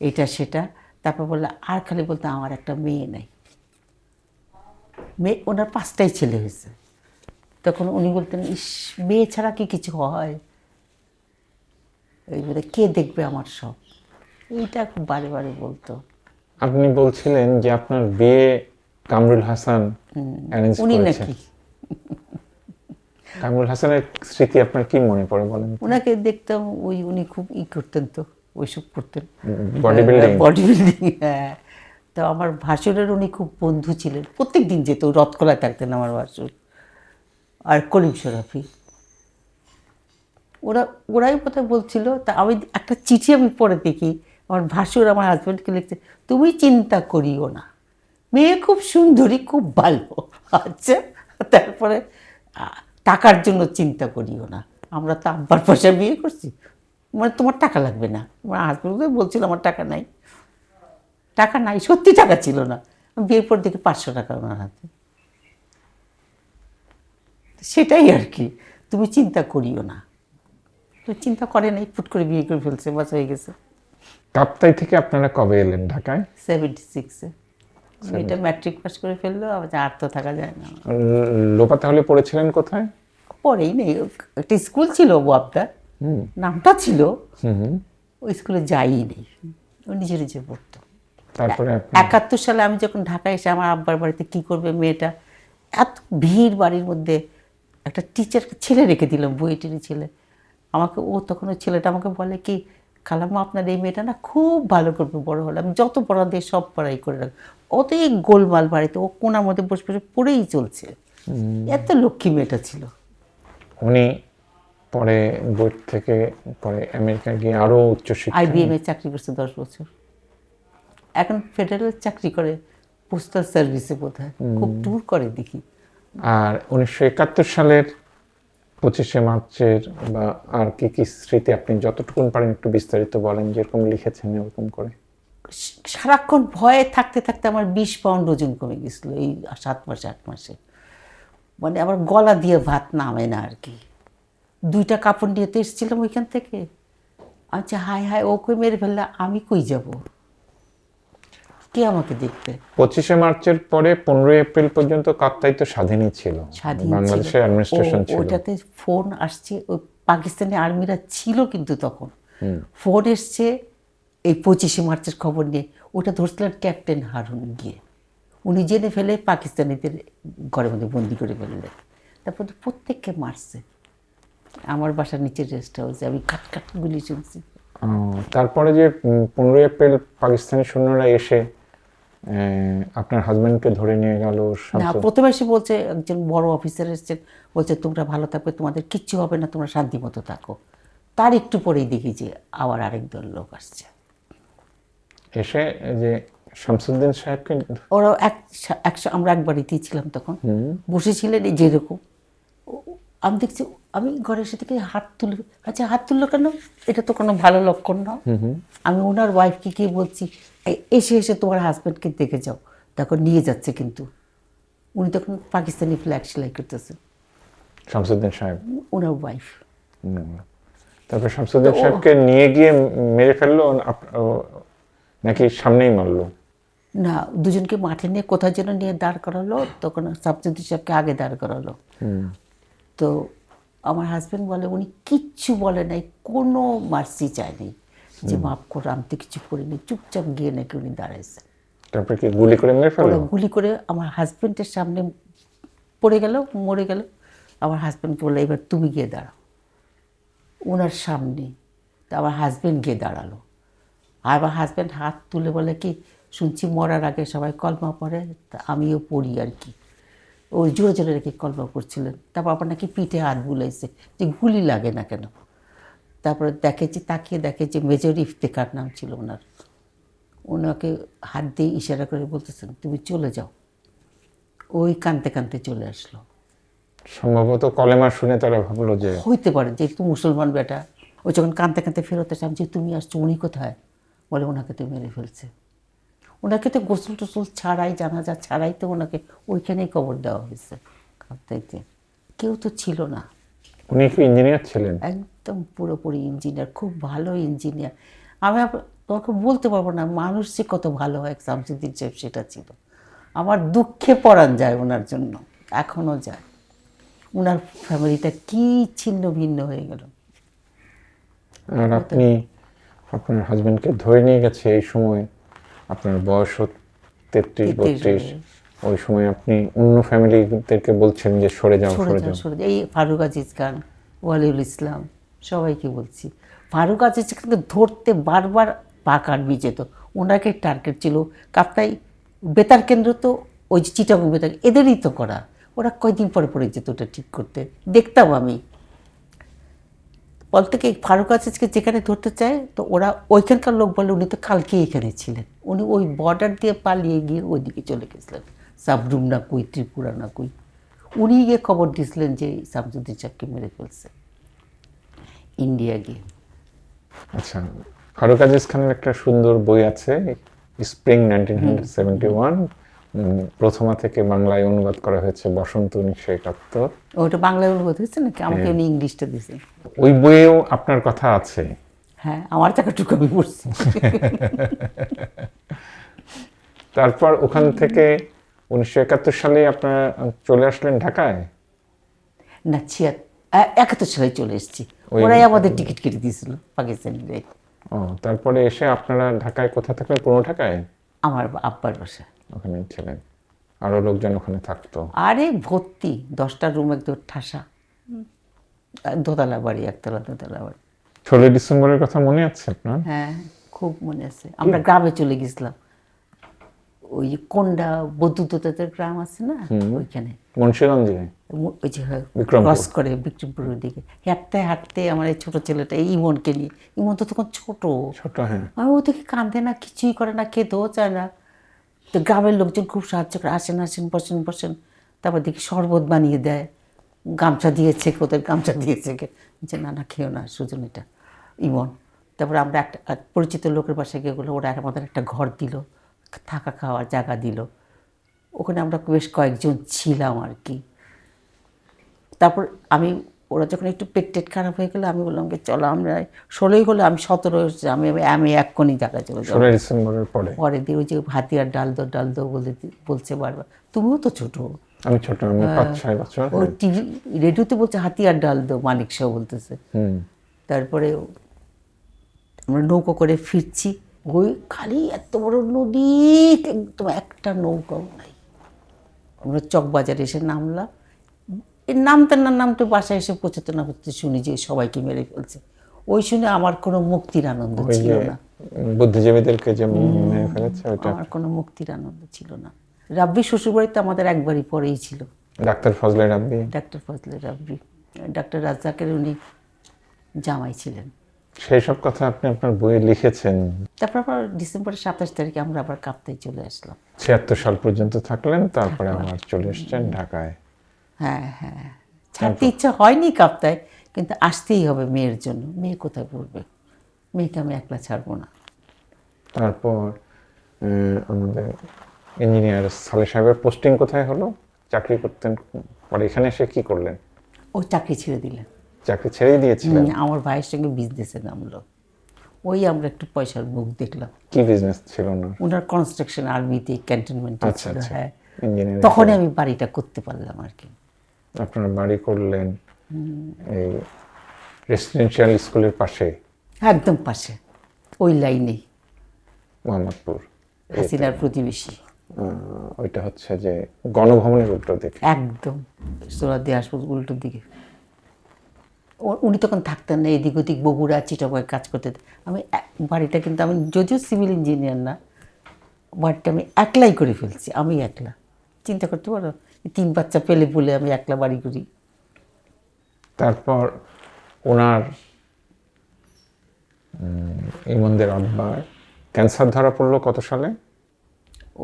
এটা সেটা। তারপর বললো, আর খালি বলতে আমার একটা মেয়ে নাই। মেয়ে, ওনার 5টাই ছেলে হয়েছে। তখন উনি বলতেন, ইস, মেয়ে ছাড়া কি কিছু হয়, এই বলে কে দেখবে আমার সব, এইটা খুব বারে বারে বলতো। আপনি বলছিলেন যে আপনার বিয়ে কামরুল হাসান অ্যারেঞ্জ উনি করেছেন। নাকি, কামরুল হাসানের স্মৃতি আপনার কি মনে পড়ে বলেন? ওনাকে দেখতাম, উনি খুব করতেন তো, ওইসব করতেন, বডি বিল্ডিং। Body building. হ্যাঁ, তো আমার ভাসুরের উনি খুব বন্ধু ছিলেন, প্রত্যেক দিন যেত, রথকলায় থাকতেন আমার ভাসুর, আর কলিম শরাফি। ওরাই বোধহয় বলছিল। তা আমি একটা চিঠি আমি পড়ে দেখি, আমার ভাসুর আমার হাজব্যান্ডকে লিখছে, তুমি চিন্তা করিও না, মেয়ে খুব সুন্দরী, খুব ভালো। আচ্ছা, তারপরে টাকার জন্য চিন্তা করিও না, আমরা তো আব্বার পয়সায় বিয়ে করছি, মানে তোমার টাকা লাগবে না। আমার হাজব্যান্ড বলছিল আমার টাকা নাই, টাকা নাই, সত্যি টাকা ছিল না। বিয়ের পর দেখি 500 টাকা ওনার হাতে। সেটাই আর কি, তুমি চিন্তা করিও না। তো চিন্তা করে নাই, ফুট করে বিয়ে করে ফেলছে, বাস হয়ে গেছে। কাপ্তাই থেকে আপনারা কবে এলেন ঢাকায়? 76-এ মেয়েটা ম্যাট্রিক পাস করে ফেললো, আবার আর তো থাকা যায় না। লোপা তাহলে পড়েছিলেন কোথায়? পরেই নেই, একটা স্কুল ছিল বোয়াবদা, নামটা ছিল, ওই স্কুলে যাই নেই, ও নিজে নিজে পড়তো। তারপরে 71 সালে আমি যখন ঢাকায় এসে, আমার আব্বার বাড়িতে কি করবে মেয়েটা, এত ভিড় বাড়ির মধ্যে, একটা টিচার ছেলে রেখে দিলাম, বুয়েটেরই ছেলে। আমাকে তখন ওই ছেলেটা আমাকে বলে কি, খালাম্মা আপনার এই মেয়েটা না খুব ভালো করবে বড় হলে, আমি যত পড়া দিয়ে সব পড়াই করে রাখবো। অতই গোলমাল বাড়িতে, ও কোনার মধ্যে বসে বসে পড়েই চলছে, এত লক্ষ্মী মেয়েটা ছিল। উনি পরে বুয়েট থেকে পরে আমেরিকা গিয়ে আরো উচ্চশিক্ষা, IBM এ চাকরি করছে 10 বছর, এখন ফেডারেল চাকরি করে, পোস্টাল সার্ভিসে বোধহয়, খুব ট্যুর করে দেখি। আর 1971 সালের 25শে মার্চের বা আর কি কি স্মৃতি আপনি যতটুকুন পারেন একটু বিস্তারিত বলেন, যেরকম লিখেছেন এরকম করে। সারাক্ষণ ভয়ে থাকতে থাকতে আমার 20 পাউন্ড ওজন কমে গেছিলো এই 7 মাসে 8 মাসে। মানে আমার গলা দিয়ে ভাত নামে না আর কি। 2টা কাপড় নিয়ে তো এসেছিলাম ওইখান থেকে। আচ্ছা, হায় হায়, ওকে মেরে ফেললে আমি কই যাব, কে আমাকে দেখবে? 25শে মার্চের পরে 15ই এপ্রিল পর্যন্ত কাপ্তাই তো স্বাধীনই ছিল, স্বাধীন বাংলাদেশের অ্যাডমিনিস্ট্রেশন ছিল। ওটাতে ফোন আসছে, ওই পাকিস্তানি আর্মিরা ছিল কিন্তু তখন। ফোন এসছে এই 25শে মার্চের খবর নিয়ে, ওটা ধরছিলেন ক্যাপ্টেন হারুন গিয়ে। উনি জেনে ফেলে পাকিস্তানিদের ঘরের মধ্যে বন্দি করে ফেললেন। তারপর তো প্রত্যেককে মারছে। আমার বাসার নিচের রেস্ট হাউসে আমি কাট কাট গুলি শুনছি। তারপরে যে 15ই এপ্রিল পাকিস্তানি সৈন্যরা এসে আপনার হাজবেন্ডকে ধরে নিয়ে গেল, না, প্রথমে এসে বলছে, একজন বড় অফিসার এসেছেন, বলছে তোমরা ভালো থাকবে, তোমাদের কিচ্ছু হবে না, তোমরা শান্তি মতো থাকো। তার একটু পরেই দেখি যে আবার আরেক দল লোক আসছে। এসে যে শামসুদ্দিন সাহেবকে, ওরা আমরা এক বাড়িতেই ছিলাম তখন, বসেছিলেন এই যেরকম। আমি দেখছি, আমি ঘরের সাথে হাত তুলে, আচ্ছা হাত তুললো কেন, এটা তো কোনো ভালো লক্ষণ না। আমি ওনার ওয়াইফকে গিয়ে বলছি, এসে এসে তোমার হাজব্যান্ডকে দেখে যাও, তখন নিয়ে যাচ্ছে। কিন্তু উনি তখন পাকিস্তানি ফ্ল্যাগ সেলাই করতেছেন, শামসুদ্দিন সাহেব ওনার ওয়াইফ। তারপর শামসুদ্দিন সাহেবকে নিয়ে গিয়ে মেরে ফেললো নাকি সামনেই মারলো? না, দুজনকে মাঠে নিয়ে কোথাও যেন নিয়ে দাঁড় করালো, তখন শামসুদ্দিন সাহেবকে আগে দাঁড় করালো। তো আমার হাজব্যান্ড বলে উনি কিচ্ছু বলে নাই, কোনো মার্সি চায়নি, যে মাফ করো আমি তো কিছু করিনি, চুপচাপ গিয়ে নাকি উনি দাঁড়াইছে। তারপর কি গুলি করে মেরে ফেললো? গুলি করে আমার হাজব্যান্ডের সামনে পড়ে গেল, মরে গেল। আমার হাজব্যান্ডকে বললো এবার তুমি গিয়ে দাঁড়াও ওনার সামনে। তা আমার হাজব্যান্ড গিয়ে দাঁড়ালো। আর আমার হাজব্যান্ড হাত তুলে বলে কি, শুনছি মরার আগে সবাই কলমা পড়ে, তা আমিও পড়ি আর কি। ওই জোরে জোরে রেখে কলমা পড়ছিলেন। তারপর আবার নাকি পিঠে হাত বুলাইছে যে গুলি লাগে না কেন। তারপরে দেখেছি, তাকিয়ে দেখে যে মেজর ইফতেখার নাম ছিল ওনার। ওনাকে হাত দিয়ে ইশারা করে বলতেছেন তুমি চলে যাও। ওই কাঁদতে কাঁদতে চলে আসলো। সম্ভবত কলেমা শুনে তারা ভাবলো যে হইতে পারে যে একটু মুসলমান বেটা। ও যখন কাঁদতে কাঁদতে ফেরত আসলাম যে তুমি আসছো, উনি কোথায়, বলে ওনাকে তো মেরে ফেলছে। ওনাকে তো গোসল টোসল ছাড়াই, জানাজা ছাড়াই তো ওনাকে ওইখানেই কবর দেওয়া হয়েছে। কাঁদতে কেউ তো ছিল না। উনি কি ইঞ্জিনিয়ার ছিলেন? একদম পুরোপুরি ইঞ্জিনিয়ার, খুব ভালো ইঞ্জিনিয়ার। আমি তোমাকে বলতে পারবো না মানুষ যে কত ভালো হয় শামসুদ্দিন সাহেব, সেটা ছিল। আমার দুঃখে পরাণ যায় ওনার জন্য, এখনও যায়। ওনার ফ্যামিলিটা কি ছিন্ন ভিন্ন হয়ে গেল। আর আপনি আপনার হাজবেন্ডকে ধরে নিয়ে গেছে এই সময়, আপনার বয়স 33-32, ওই সময় আপনি অন্য ফ্যামিলিদেরকে বলছেন যে সরে যাও সরে যাও। এই ফারুক আজিজ খান, ওয়ালিউল ইসলাম, সবাইকে বলছি। ফারুক আজিজ খানকে ধরতে বারবার পাক আর্মি যেত, ওনাকে টার্গেট ছিল। কাপ্তাই বেতার কেন্দ্র তো ওই যে চিটাগং বেতার, এদেরই তো করা। ওরা কয়দিন পরে পরে যেত ওটা ঠিক করতে, দেখতাম আমি। বলতে কি ফারুক আজিজকে যেখানে ধরতে চায়, তো ওরা ওইখানকার লোক বলে উনি তো কালকে এখানে ছিলেন, উনি ওই বর্ডার দিয়ে পালিয়ে গিয়ে ওইদিকে চলে গেছিলেন, সাবরুম না কই, ত্রিপুরা না কই। উনি গিয়ে খবর দিয়েছিলেন যে শামসুদ্দিন সাহেবকে মেরে ফেলছে, ইন্ডিয়া গিয়ে। আচ্ছা, ফারুক আজিজ খানের একটা সুন্দর বই আছে, স্প্রিং 1971, প্রথমা থেকে বাংলায় অনুবাদ করা হয়েছে বসন্ত 1971। ওটা বাংলায় অনুবাদ হয়েছে নাকি? আমাকে উনি ইংলিশটা দিয়েছে। ওই বইয়েও আপনার কথা আছে? হ্যাঁ, আমার টাকাটুকু আমি পড়ছি। তারপর ওখান থেকে 1971 সালে আপনারা চলে আসলেন ঢাকায়? না, 71 সালে চলে এসেছি। ওরাই আমাদের টিকিট কেটে দিয়েছিল, পাকিস্তানিরাই। ও, তারপরে এসে আপনারা ঢাকায় কোথায় থাকলেন? পুরো ঢাকায়? আমার আব্বার বাসা ওখানে ছিলেন, আরো লোকজন ওখানে থাকতো? আরে ভর্তি, 10টা রুম একদম ঠাসা, দোতলা বাড়ি, একতলা দোতলা বাড়ি। 16 ডিসেম্বরের কথা মনে আছে আপনার? হ্যাঁ, খুব মনে আছে। আমরা গ্রামে চলে গেছিলাম, ওই কোন্ডা বৌদ্ধদের গ্রাম আছে না, ওইখানে মুন্সিগঞ্জে, ওই যে বিক্রমপুর। ক্রস করে বিক্রমপুরের দিকে হাঁটতে হাঁটতে আমার এই ছোটো ছেলেটা ইমনকে নিয়ে, ইমন তো তখন ছোট, হ্যাঁ। আমি ও দেখি কাঁদে না, কিছুই করে না, খেতেও চায় না। তো গ্রামের লোকজন খুব সাহায্য করে, আসেন আসেন বসেন বসেন। তারপর দেখি শরবত বানিয়ে দেয়, গামছা দিয়েছে, ওদের গামছা দিয়েছে, যে না না খেও না সুজন এটা, ইমন। তারপরে আমরা একটা পরিচিত লোকের বাসায় গিয়ে গেলো, ওরা আমাদের একটা ঘর দিল, থাকা খাওয়ার জায়গা দিল। ওখানে আমরা বেশ কয়েকজন ছিলাম আর কি। তারপর ওরা যখন একটু পেট টেট খারাপ হয়ে গেলো আমি বললাম যে চলো আমরা 16ই হলো, আমি 17 হচ্ছে, আমি এক্ষুনি ঢাকা চলে যাবো। 16 ডিসেম্বরের পরে পরে দিয়ে ওই যে হাতিয়ার ডাল দো বলছে বারবার, তুমিও তো ছোট, আমি ছোট, আমি 5-6 বছর। ওই টিভি রেডিওতে বলছে হাতিয়ার ডাল দো, মানিক শাহ বলতেছে। তারপরে আমরা নৌকো করে ফিরছি, ওই খালি এত বড় নদী, একদম একটা নৌকাও নাই। আমরা চকবাজারে এসে নামলাম, নামতে বাসায় এসে পৌঁছতে না পৌঁছতে শুনি যে সবাইকে মেরে ফেলছে। ওই শুনে আমার কোনো মুক্তির আনন্দ ছিল না। বুদ্ধিজীবীদেরকে যে মেরে ফেলেছে ওটা আমার কোনো মুক্তির আনন্দ ছিল না। রাব্বি শ্বশুরবাড়িতে আমাদের একবারই পরেই ছিল, ডাক্তার ফজলে রাব্বি। ডাক্তার ফজলে রাব্বি, ডাক্তার রাজ্জাকের উনি জামাই ছিলেন। সেই সব কথা আপনি আপনার বইয়ে লিখেছেন। তারপর আবার ডিসেম্বরের 27 তারিখে আমরা আবার কাপ্তাই চলে আসলাম। 76 সাল পর্যন্ত থাকলেন, তারপরে আবার চলে এসেছেন ঢাকায়। হ্যাঁ, ছাড়তে ইচ্ছা হয়নি কাপ্তায়, কিন্তু আসতেই হবে মেয়ের জন্য। মেয়ে কোথায় পড়বে, মেয়েকে আমি একলা ছাড়বো না। তারপর আমাদের ইঞ্জিনিয়ার সালেহ সাহেবের পোস্টিং কোথায় হলো? চাকরি করতেন, পরে এখানে এসে কি করলেন? ও চাকরি ছেড়ে দিলেন। চাকরি ছেড়েই দিয়েছিলেন? আমার ভাইয়ের সঙ্গে বিজনেসে নামলো, ওই আমরা একটু পয়সার মুখ দেখলাম। কি বিজনেস ছিল না? ওনার কনস্ট্রাকশন আর্মিতে ক্যান্টনমেন্টে ছিল। হ্যাঁ, ইঞ্জিনিয়ার। তখনই আমি বাড়িটা করতে পারলাম আর কি। আপনারা বাড়ি করলেন এই রেসিডেন্সিয়াল স্কুলের পাশে? একদম পাশে, ওই লাইনেই, মোহাম্মদপুর। হাসিনার প্রতিবেশী। ওইটা হচ্ছে যে গণভবনের উল্টো দিকে, একদম সোনাদি হাসপাতাল উল্টোর দিকে। উনি তখন থাকতেন না, এদিক ওদিক বগুড়া চিটাগোয় কাজ করতে। বাড়িটা কিন্তু আমি যদিও সিভিল ইঞ্জিনিয়ার না, বাড়িটা আমি একলাই করে ফেলছি, আমি একলা। চিন্তা করতে পারো, 3 বাচ্চা পেলে বলে আমি একলা বাড়ি করি। তারপর ওনার ইমনদের আব্বার ক্যান্সার ধরা পড়লো কত সালে?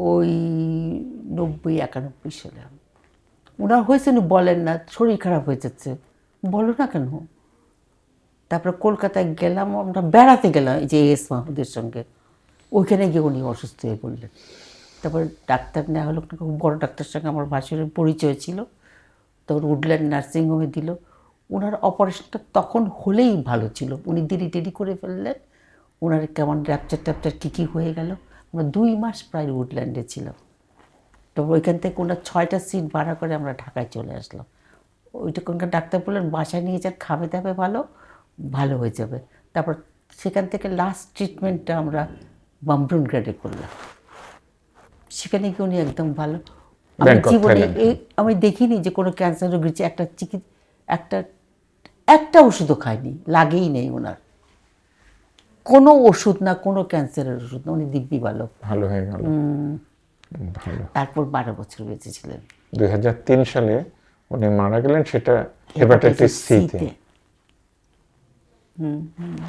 ওই 90-91 সালে। ওনার হয়েছে না বলেন না, শরীর খারাপ হয়ে যাচ্ছে, বলো না কেন। তারপরে কলকাতায় গেলাম, আমরা বেড়াতে গেলাম এই যে এস মাহমুদের সঙ্গে। ওইখানে গিয়ে উনি অসুস্থ হয়ে পড়লেন। তারপর ডাক্তার নেওয়া হলো, বড় ডাক্তার সঙ্গে আমার ভাসুরের পরিচয় ছিল, তখন উডল্যান্ড নার্সিংহোমে দিল। ওনার অপারেশনটা তখন হলেই ভালো ছিল, উনি দেরি করে ফেললেন। ওনার কেমন র্যাপচার কী হয়ে গেল। আমরা 2 মাস প্রায় উডল্যান্ডে ছিলাম। তারপর ওইখান থেকে ওনার 6টা সিট ভাড়া করে আমরা ঢাকায় চলে আসলাম। ওইটাখানকার ডাক্তার বললেন বাসায় নিয়ে যান, খাবে দাবে ভালো হয়ে যাবে। তারপর সেখান থেকে লাস্ট ট্রিটমেন্টটা আমরা বামব্রুন গ্রেডে করলাম। সেখানে গিয়ে উনি একদম ভালো। আমি জীবনে আমি দেখিনি যে কোনো ক্যান্সার রোগীর যে একটা ওষুধও খায়নি, লাগেই নেই ওনার কোনো ওষুধ না, কোনো ক্যান্সারের ওষুধ না, উনি দিব্যি ভালো হয়ে গেল। ভালো। তারপর 12 বছর বেঁচে ছিলেন। 2003 সালে উনি মারা গেলেন, সেটা হেপাটাইটিস সিতে।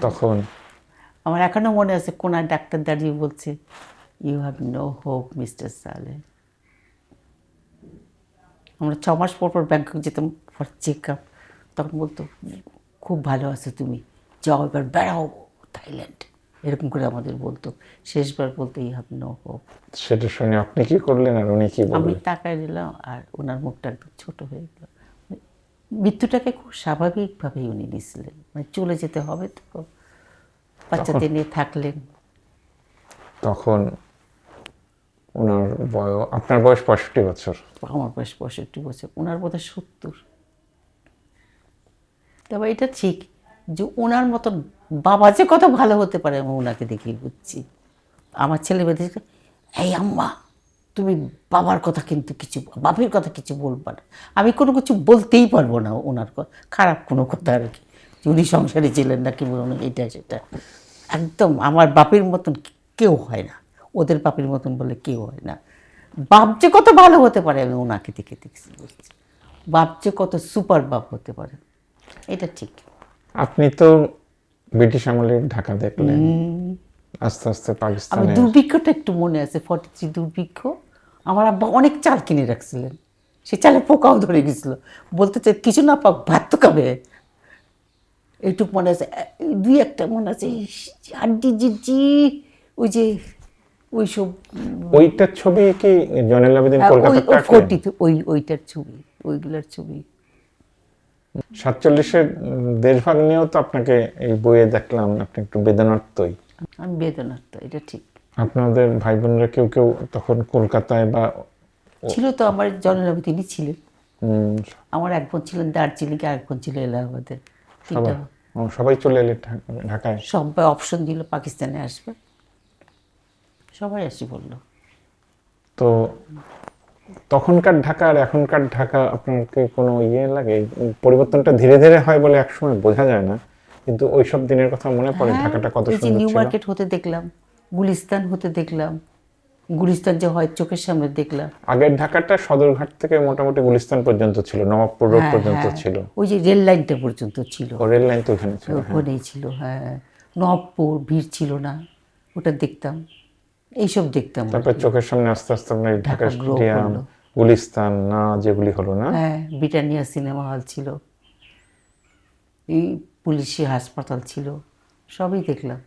তখন আমার এখনো মনে আছে, কোন ডাক্তার দাঁড়িয়ে বলছে, you have no hope mister সালে। আমরা 6 মাস পর ব্যাংকক যেতাম ফর চেক আপ, তখন বলতো খুব ভালো আছো তুমি, যাও এবার বেড়াও থাইল্যান্ড, এরকম করে আমাদের বলতো। শেষবার বলতো ইউ হ্যাভ নো হোপ। সেটা শুনে আপনি কি করলেন আর উনি কি বললেন? আমি তাকায় দিলাম আর ওনার মুখটা একদম ছোট হয়ে গেল। মৃত্যুটাকে খুব স্বাভাবিকভাবেই উনি নিয়েছিলেন, মানে চলে যেতে হবে তো, বাচ্চাদের নিয়ে থাকলেন। তখন ওনার আপনার বয়স 65 বছর। আমার বয়স 65 বছর, ওনার বোধহয় 70। তবে এটা ঠিক যে ওনার মতন বাবা যে কত ভালো হতে পারে আমি ওনাকে দেখেই বুঝছি। আমার ছেলে মেয়েদের, এই আম্মা তুমি বাবার কথা কিন্তু বাপের কথা কিছু বলবা না। আমি কোনো কিছু বলতেই পারবো না ওনার খারাপ কোনো কথা আর কি, উনি সংসারে ছিলেন না কি বলুন, এটা সেটা। একদম আমার বাপের মতন কেউ হয় না, ওদের বাপের মতন বলে কেউ হয় না। বাপ যে কত ভালো হতে পারে আমি ওনাকে দেখছি বুঝছি, বাপ যে কত সুপার বাপ হতে পারে, এটা ঠিক। আপনি তো ব্রিটিশ আমলের ঢাকা দেখলেন, আস্তে আস্তে আমি পাকিস্তানে। দুর্ভিক্ষটা একটু মনে আছে, 43 দুর্ভিক্ষ। আমার আব্বা অনেক চাল কিনে রাখছিলেন, সে চালে পোকাও ধরে গেছিল। বলতে চাই কিছু না পাক ভাত তো খাবে, এইটুক মনে আছে। 2-1টা মনে আছে, হাড্ডি জিজি, ওই যে ওইসব। ওইটার ছবি কি জয়নুল আবেদিন কলকাতাতে আঁকলেন? ওইটার ছবি, ওইগুলার ছবি। সাতচল্লিশের দেশভাগ নিয়েও তো আপনাকে এই বইয়ে দেখলাম আপনি একটু বেদনার্তই। আমি বেদনার্ত, এটা ঠিক। আপনাদের ভাই বোনরা কেউ কেউ তখন কলকাতায় বা ছিল তো, আমার জননামে তিনি ছিলেন। উম, আমার এক বোন ছিলেন দার্জিলিংয়ে, আরেক বোন ছিল এলাহাবাদে। তিনটা সবাই চলে এলে ঢাকায়। সবাই অপশন দিল পাকিস্তানে আসবে, সবাই আসি বললো। তো তখনকার ঢাকা আর এখনকার ঢাকা আপনাকে কোনো লাগে? এই পরিবর্তনটা ধীরে ধীরে হয় বলে একসময় বোঝা যায় না, কিন্তু ওইসব দিনের কথা মনে পড়ে হ্যাঁ, ঢাকাটা কত এই যে সুন্দর নিউ ছিল। মার্কেট হতে দেখলাম, গুলিস্তান হতে দেখলাম, গুলিস্তান যে হয় চোখের সামনে দেখলাম। আগের ঢাকাটা সদরঘাট থেকে মোটামুটি গুলিস্তান পর্যন্ত ছিল, নবাবপুর রোড হ্যাঁ পর্যন্ত হ্যাঁ, ছিল। ওই যে রেল লাইনটা পর্যন্ত ছিল, ও রেল লাইন তো ওখানে ছিল, হ্যাঁ। ওখানেই ছিল। হ্যাঁ, নবপুর ভিড় ছিল না, ওটা দেখতাম, এইসব দেখতাম আর তারপর কি। চোখের সামনে আস্তে আস্তে আপনার ঢাকা ঢাকা গ্রো স্টেডিয়াম, করলো। গুলিস্তান না যেগুলি হলো না। হ্যাঁ, ব্রিটানিয়া সিনেমা হল ছিল, এই পুলিশি হাসপাতাল ছিল, সবই দেখলাম।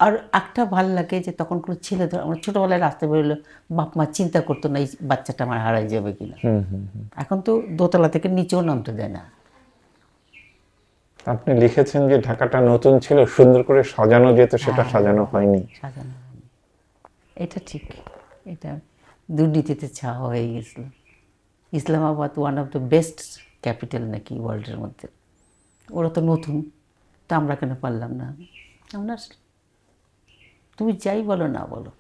আর একটা ভাল লাগে যে তখন কোনো ছেলে আমরা ছোটোবেলায় রাস্তায় বেরোলে বাপ মা চিন্তা করতো না এই বাচ্চাটা আমার হারাই যাবে কিনা। এখন তো দোতলা থেকে নিচেও নামতে দেয় না। আপনি লিখেছেন যে ঢাকাটা নতুন ছিল, সুন্দর করে সাজানো যেত, সেটা সাজানো হয়নি। সাজানো হয়নি, এটা ঠিক। এটা দুর্নীতিতে ছাওয়া হয়ে গেছিল। Islamabad one of the best capital নাকি ওয়ার্ল্ডের মধ্যে। ওরা তো নতুন, তা আমরা কেন পারলাম না? আমরা তুমি যাই বলো না বলো,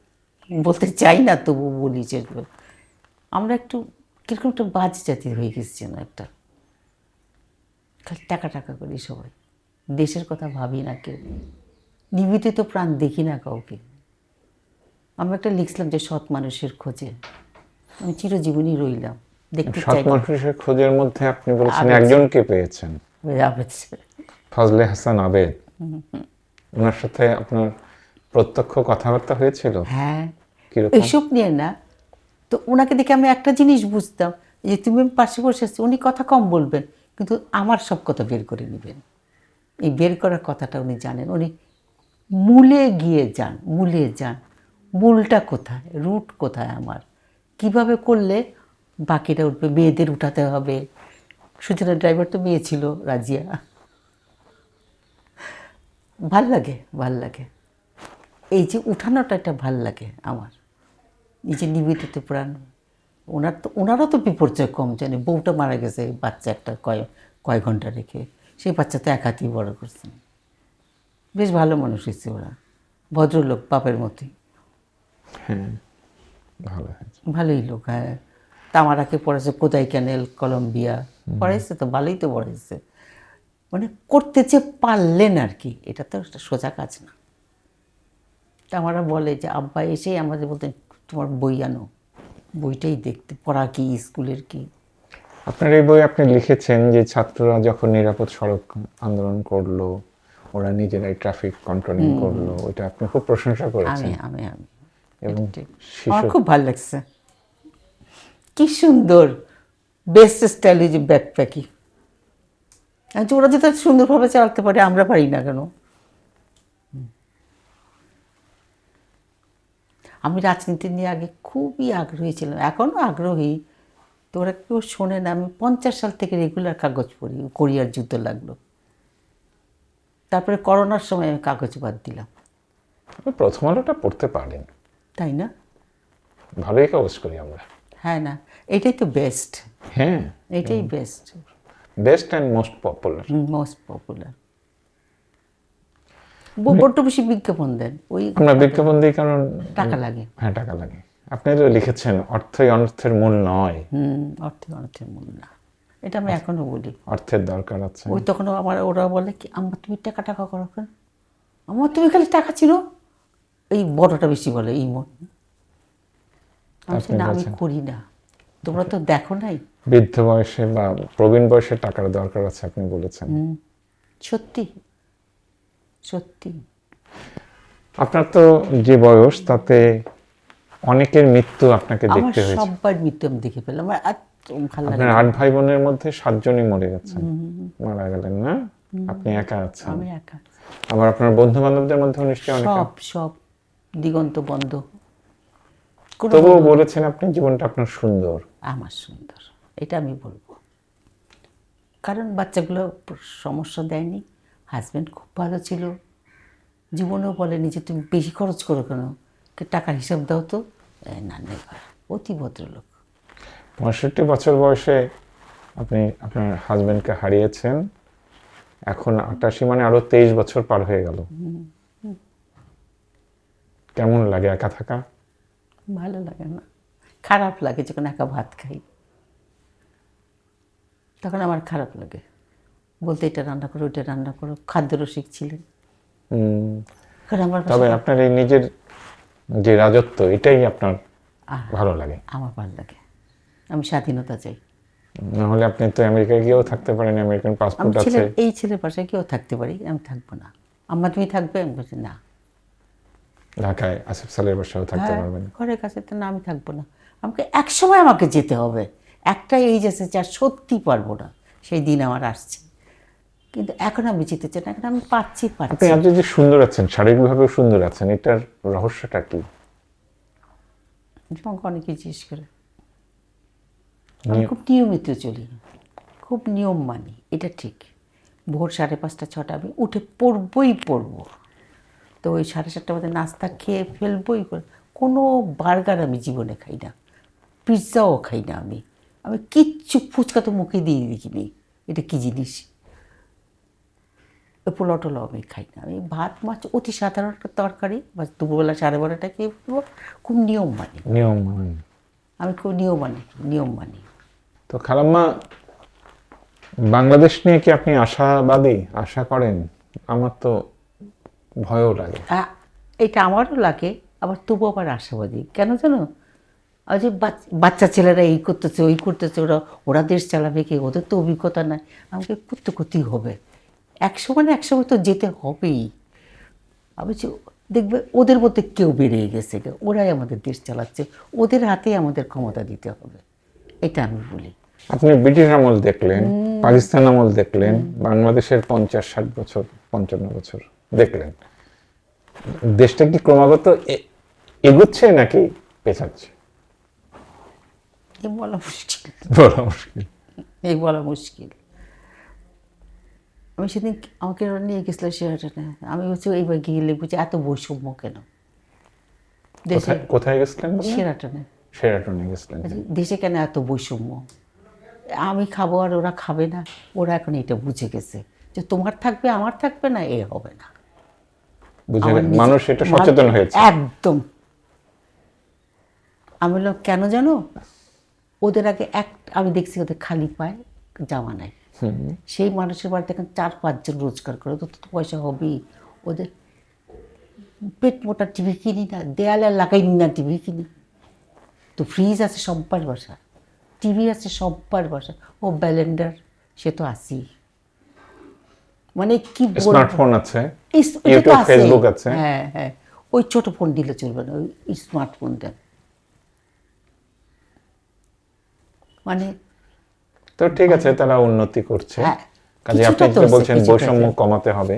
বলতে চাই না তবু বলি যে আমরা একটু কীরকম একটা বাজ জাতি হয়ে গেছি যেন একটা। খালি টাকা টাকা করি সবাই, দেশের কথা ভাবি না কেউ, নিবেদিত প্রাণ দেখি না কাউকে। আমি একটা লিখছিলাম যে সৎ মানুষের খোঁজে, আমি চিরজীবনই রইলাম, দেখতে সৎ চাই না। মানুষের খোঁজের মধ্যে আপনি বলেছেন আবেদ। একজনকে পেয়েছেন, আবেদ। ফজলে হাসান আবেদ। ওনার সাথে আপনার প্রত্যক্ষ কথাবার্তা হয়েছিল? হ্যাঁ, কিরকম? এইসব নিয়ে না, তো ওনাকে দেখে আমি একটা জিনিস বুঝতাম যে তুমি পাশে বসে আছো, উনি কথা কম বলবেন কিন্তু আমার সব কথা বের করে নেবেন। এই বের করার কথাটা উনি জানেন, উনি মূলে গিয়ে যান, মূলে যান, মূলটা কোথায়, রুট কোথায় আমার, কিভাবে করলে বাকিটা উঠবে। মেয়েদের উঠাতে হবে, সুচনা ড্রাইভার তো মেয়ে ছিল, রাজিয়া। ভাল লাগে, ভাল লাগে এই যে উঠানোটা, একটা ভাল লাগে আমার। এই যে নিবেদিত প্রাণ, ওনারও তো বিপর্যয় কম জানে। বউটা মারা গেছে, বাচ্চা একটা কয় ঘন্টা রেখে, সেই বাচ্চা তো এক হাতেই বড় করছেন। বেশ ভালো মানুষ হয়েছে ওরা, ভদ্রলোক, বাপের মতোই। হ্যাঁ, ভালো হয়েছে। ভালোই লোক। হ্যাঁ, তামারাকে পড়াইছে, কোদাই ক্যানেল, কলম্বিয়া পড়াইছে, তো ভালোই তো পড়াইছে। মানে করতে যে পারলেন আর কি, এটা তো একটা সোজা কাজ না। তামারা বলে যে আব্বা এসেই আমাদের বলতেন তোমার বই আনো, বইটাই দেখতে, পড়া কি, স্কুলের কি। আপনার এই বই আপনি লিখেছেন যে ছাত্ররা যখন নিরাপদ সড়ক আন্দোলন করলো, ওরা নিজেরাই ট্রাফিক কন্ট্রোলিং করলো, ওইটা আপনি খুব প্রশংসা করেছেন। আমি আমি এবং আমার শিশু খুব ভালো লাগছে। কি সুন্দর, বেস্ট স্টাইল যে ব্যাকপ্যাকি। ওরা যদি সুন্দরভাবে চালাতে পারে, আমরা পারি না কেন? আমি রাজনীতি নিয়ে আগে খুবই আগ্রহী ছিলাম, এখনও আগ্রহী। তো ওরা কেউ শোনে না। আমি 50 সাল থেকে রেগুলার কাগজ পড়ি, কোরিয়ার যুদ্ধ লাগলো, তারপরে করোনার সময় আমি কাগজ বাদ দিলাম। প্রথম আলোটা পড়তে পারেন, তাই না? ভালোই কাগজ করি আমরা। হ্যাঁ, না এটাই তো বেস্ট। হ্যাঁ, এটাই best, best and most popular. Most popular. বড্ড বেশি বিজ্ঞাপন দেন, ওই আমরা বিজ্ঞাপন দিই কারণ টাকা লাগে। হ্যাঁ, টাকা লাগে। আপনি তো লিখেছেন অর্থই অনর্থের মূল নয়। অর্থের মূল না, এটা আমি এখনো বলি। অর্থের দরকার আছে। ওই তখন ওরা বলে কি, আম্মা তুমি টাকা টাকা করো কেন, আমার তুমি খালি টাকা ছিল। এই বড়টা বেশি বলে, এই মন। না, আমি করি না, তোমরা তো দেখো নাই। বৃদ্ধ বয়সে বা প্রবীণ বয়সে টাকার দরকার আছে আপনি বলেছেন। সত্যি সত্যি। আপনার তো যে বয়স, তাতে অনেকের মৃত্যু আপনাকে আমার দেখতে হয়েছে। সববার মৃত্যু আমি দেখে ফেললাম, আমার এত ভালো লাগে। আপনার 8 ভাই বোনের মধ্যে 7 জনই মরে গেছেন, মারা গেলেন না? আপনি একা আছেন। আমি একা। আবার আপনার বন্ধু বান্ধবদের মধ্যেও নিশ্চয়ই অনেক। সব দিগন্ত বন্ধ। তবুও বলেছেন আপনি জীবনটা আপনার সুন্দর। আমার সুন্দর, এটা আমি বলবো। কারণ বাচ্চাগুলো সমস্যা দেয়নি, হাজব্যান্ড খুব ভালো ছিল, জীবনেও বলেনি যে তুমি বেশি খরচ করো কেন, টাকার হিসাব দাও তো। না নেবার, অতি ভদ্রলোক। 65 বছর বয়সে আপনি আপনার হাজবেন্ডকে হারিয়েছেন, এখন 88, মানে আরো 23 বছর পার হয়ে গেল। কেমন লাগে একা থাকা? ভালো লাগে না, খারাপ লাগে। যখন একা ভাত খাই তখন আমার খারাপ লাগে, বলতে এটা রান্না করো ওইটা রান্না করো। খাদ্যরসিক ছিলেন, কারণ আমার তবে আপনার এই নিজের যে রাজত্ব, এটাই আপনার ভালো লাগে? আমার ভালো লাগে, আমি স্বাধীনতা চাই। নাহলে আপনি তো আমেরিকায় গিয়েও থাকতে পারেন, আমেরিকান আমি পাসপোর্ট আছে। এই ছেলের পাশে কেউ থাকতে পারি, আমি থাকবো না। আমার তুমি থাকবে, আমি বলছি না। ঢাকায় আসিফ সালের বাসাও থাকতে হ্যাঁ, পারবেন। ঘরের কাছে তো না, আমি থাকবো না। আমাকে একসময় আমাকে যেতে হবে, একটা এই যে যা সত্যি পারবো না, সেই দিন আমার আসছে। কিন্তু এখন আমি যেতে চাই না, এখন আমি পাচ্ছি। আপনি আজ যে সুন্দর আছেন, শারীরিকভাবেও সুন্দর আছেন, এটার রহস্যটা কি? আমাকে অনেকে জিজ্ঞেস করে। আমি খুব নিয়মিত চলি, খুব নিয়ম মানি, এটা ঠিক। ভোর 5:30 6টা আমি উঠে পড়বো। তো ওই 7:30 মধ্যে নাস্তা খেয়ে ফেলবই। কোনো বার্গার আমি জীবনে খাই না, পিৎজাও খাই না। আমি কিচ্ছু, ফুচকা তো মুখে দিয়ে দেখিনি, এটা কী জিনিস। পোলাও টোলাও আমি খাই না। আমি ভাত মাছ অতি সাধারণ একটা তরকারি, বা দুপুরবেলা 12:30 খেয়ে ফেলবো। খুব নিয়ম মানি, আমি খুব নিয়ম মানি। তো খালাম্মা, বাংলাদেশ নিয়ে কি আপনি আশাবাদী, আশা করেন? আমার তো ভয়ও লাগে। এটা আমারও লাগে, আবার তবু আবার আশাবাদী। কেন জানো? আর যে বাচ্চা ছেলেরা এই করতেছে ওই করতেছে, ওরা দেশ চালাবে কি, ওদের তো অভিজ্ঞতা নাই। আমাকে করতেই হবে, একসময় তো যেতে হবেই। আমি দেখবে ওদের মধ্যে কেউ বেরিয়ে গেছে, ওরাই আমাদের দেশ চালাচ্ছে, ওদের হাতেই আমাদের ক্ষমতা দিতে হবে, এটা আমি বলি। আপনি ব্রিটিশ আমল দেখলেন, পাকিস্তান আমল দেখলেন, বাংলাদেশের 50 60 বছর 55 বছর দেখলেন। দেশটা কি ক্রমাগত এগুচ্ছে নাকি পেছাচ্ছে? এই বলা মুশকিল, আমি সেদিন আমাকে নিয়ে গেছিলাম শেরাটনে। আমি বলছি এইবার গিয়ে বুঝি এত বৈষম্য কেন দেশে। কোথায় গেছিলেন? শেরাটনে গেছিলেন। দেশে কেন এত বৈষম্য? আমি খাবো আর ওরা খাবে না। ওরা এখন এটা বুঝে গেছে যে তোমার থাকবে আমার থাকবে না, এ হবে না। মানুষ এটা সচেতন হয়েছে একদম। আমি বললাম কেন জানো? ওদের আগে আমি দেখছি ওদের খালি পায় জামা নাই। সেই মানুষের বাড়িতে এখন 4-5 জন রোজগার করে, তো পয়সা হবেই। ওদের পেট মোটা টিভি কিনি না, দেয়ালে লাগাই না টিভি কিনি। তো ফ্রিজ আছে সব্বার বাসা, টিভি আছে সব্বার বাসা। ও ব্যালেন্ডার সে তো আসি, মানে কি স্মার্টফোন আছে, ইউটিউব ফেসবুক আছে। হ্যাঁ, ওই ছোট ফোন দিলে চলবে না, ওই স্মার্টফোন দেন। মানে তো ঠিক আছে, তারা উন্নতি করছে। কাজে আপনি কিছুটা তো যেটা বলছেন কিছুটা বৈষম্য কমাতে হবে।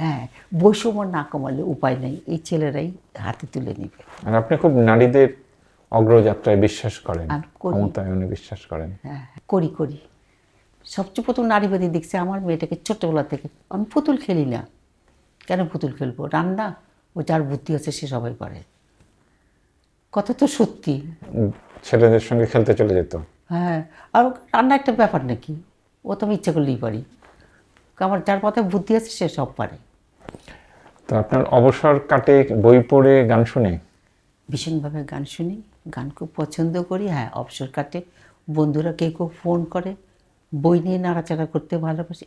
হ্যাঁ, বৈষম্য না কমালে উপায় নেই, এই ছেলেরাই হাতে তুলে নেবে। আর আপনি খুব নারীদের অগ্রযাত্রায় বিশ্বাস করেন, আর করি। ক্ষমতায়নে বিশ্বাস করেন। হ্যাঁ, করি। সবচেয়ে প্রথম নারীবাদী দেখছি আমার মেয়েটাকে ছোট্টবেলা থেকে। আমি পুতুল খেলি না, কেন পুতুল খেলবো? রান্না ও যার বুদ্ধি আছে সে সবাই পারে, কথা তো সত্যি। ছেলেদের সঙ্গে খেলতে চলে যেত। হ্যাঁ, আর রান্না একটা ব্যাপার নাকি, ও তো আমি ইচ্ছা করলেই পারি। আমার যার মাথায় বুদ্ধি আছে সে সব পারে। তো আপনার অবসর কাটে বই পড়ে, গান শুনে? ভীষণভাবে গান শুনি, গান খুব পছন্দ করি। হ্যাঁ, অবসর কাটে, বন্ধুরা কেউ ফোন করে, বই নিয়ে নাড়াচাড়া করতে ভালোবাসি।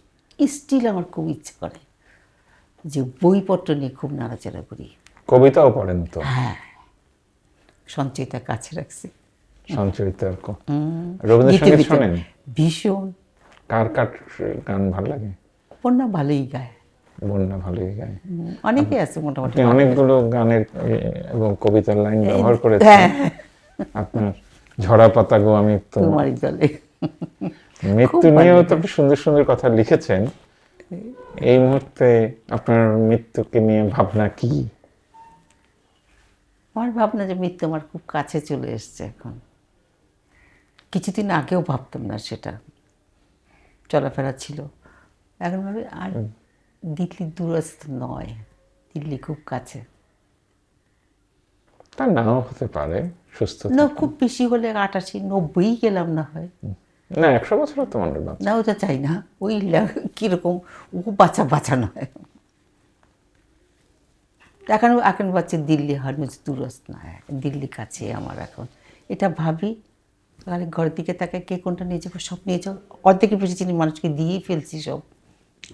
স্টিল আমার খুব ইচ্ছে করে যে বইপত্র নিয়ে খুব নাড়াচাড়া করি। কবিতাও পড়েন তো? হ্যাঁ, সঞ্চয়িতা কাছে রাখছি। সঞ্চয়িতা, রবীন্দ্রসঙ্গীত শোনেন? ভীষণ। কার গান ভালো লাগে? বন্যা ভালোই গায়। বন্যা ভালোই গায়। অনেকে আছে মোটামুটি। আপনি অনেকগুলো গানের এবং কবিতার লাইন ব্যবহার করেছেন। আপনার ঝরা পাতা গো আমি তোমারই জলে, মৃত্যু নিয়েও তো আপনি সুন্দর সুন্দর কথা লিখেছেন। এই মুহূর্তে আপনার মৃত্যুকে নিয়ে ভাবনা কি? আমার ভাবনা যে মৃত্যু আমার খুব কাছে চলে এসছে এখন। কিছুদিন আগেও ভাবতাম না সেটা, চলাফেরা ছিল। এখন ভাবে আর দিল্লি দূরস্থ নয়, দিল্লি খুব কাছে। তা নাও হতে পারে, সুস্থ না খুব বেশি হলে 88-90 গেলাম না হয়। না 100 বছর তো মানুষ বাঁচে। না ওটা চাই না, ওই কীরকম ও বাঁচা নয়। এখন বাচ্চা দিল্লি হানুজ দূরস্থ নয়, দিল্লি কাছে আমার এখন। এটা ভাবি তাহলে ঘরের দিকে তাকে কে কোনটা নিয়ে যাবো, সব নিয়ে যাও। অর্ধেকের বেশি চিনি মানুষকে দিয়েই ফেলছি সব,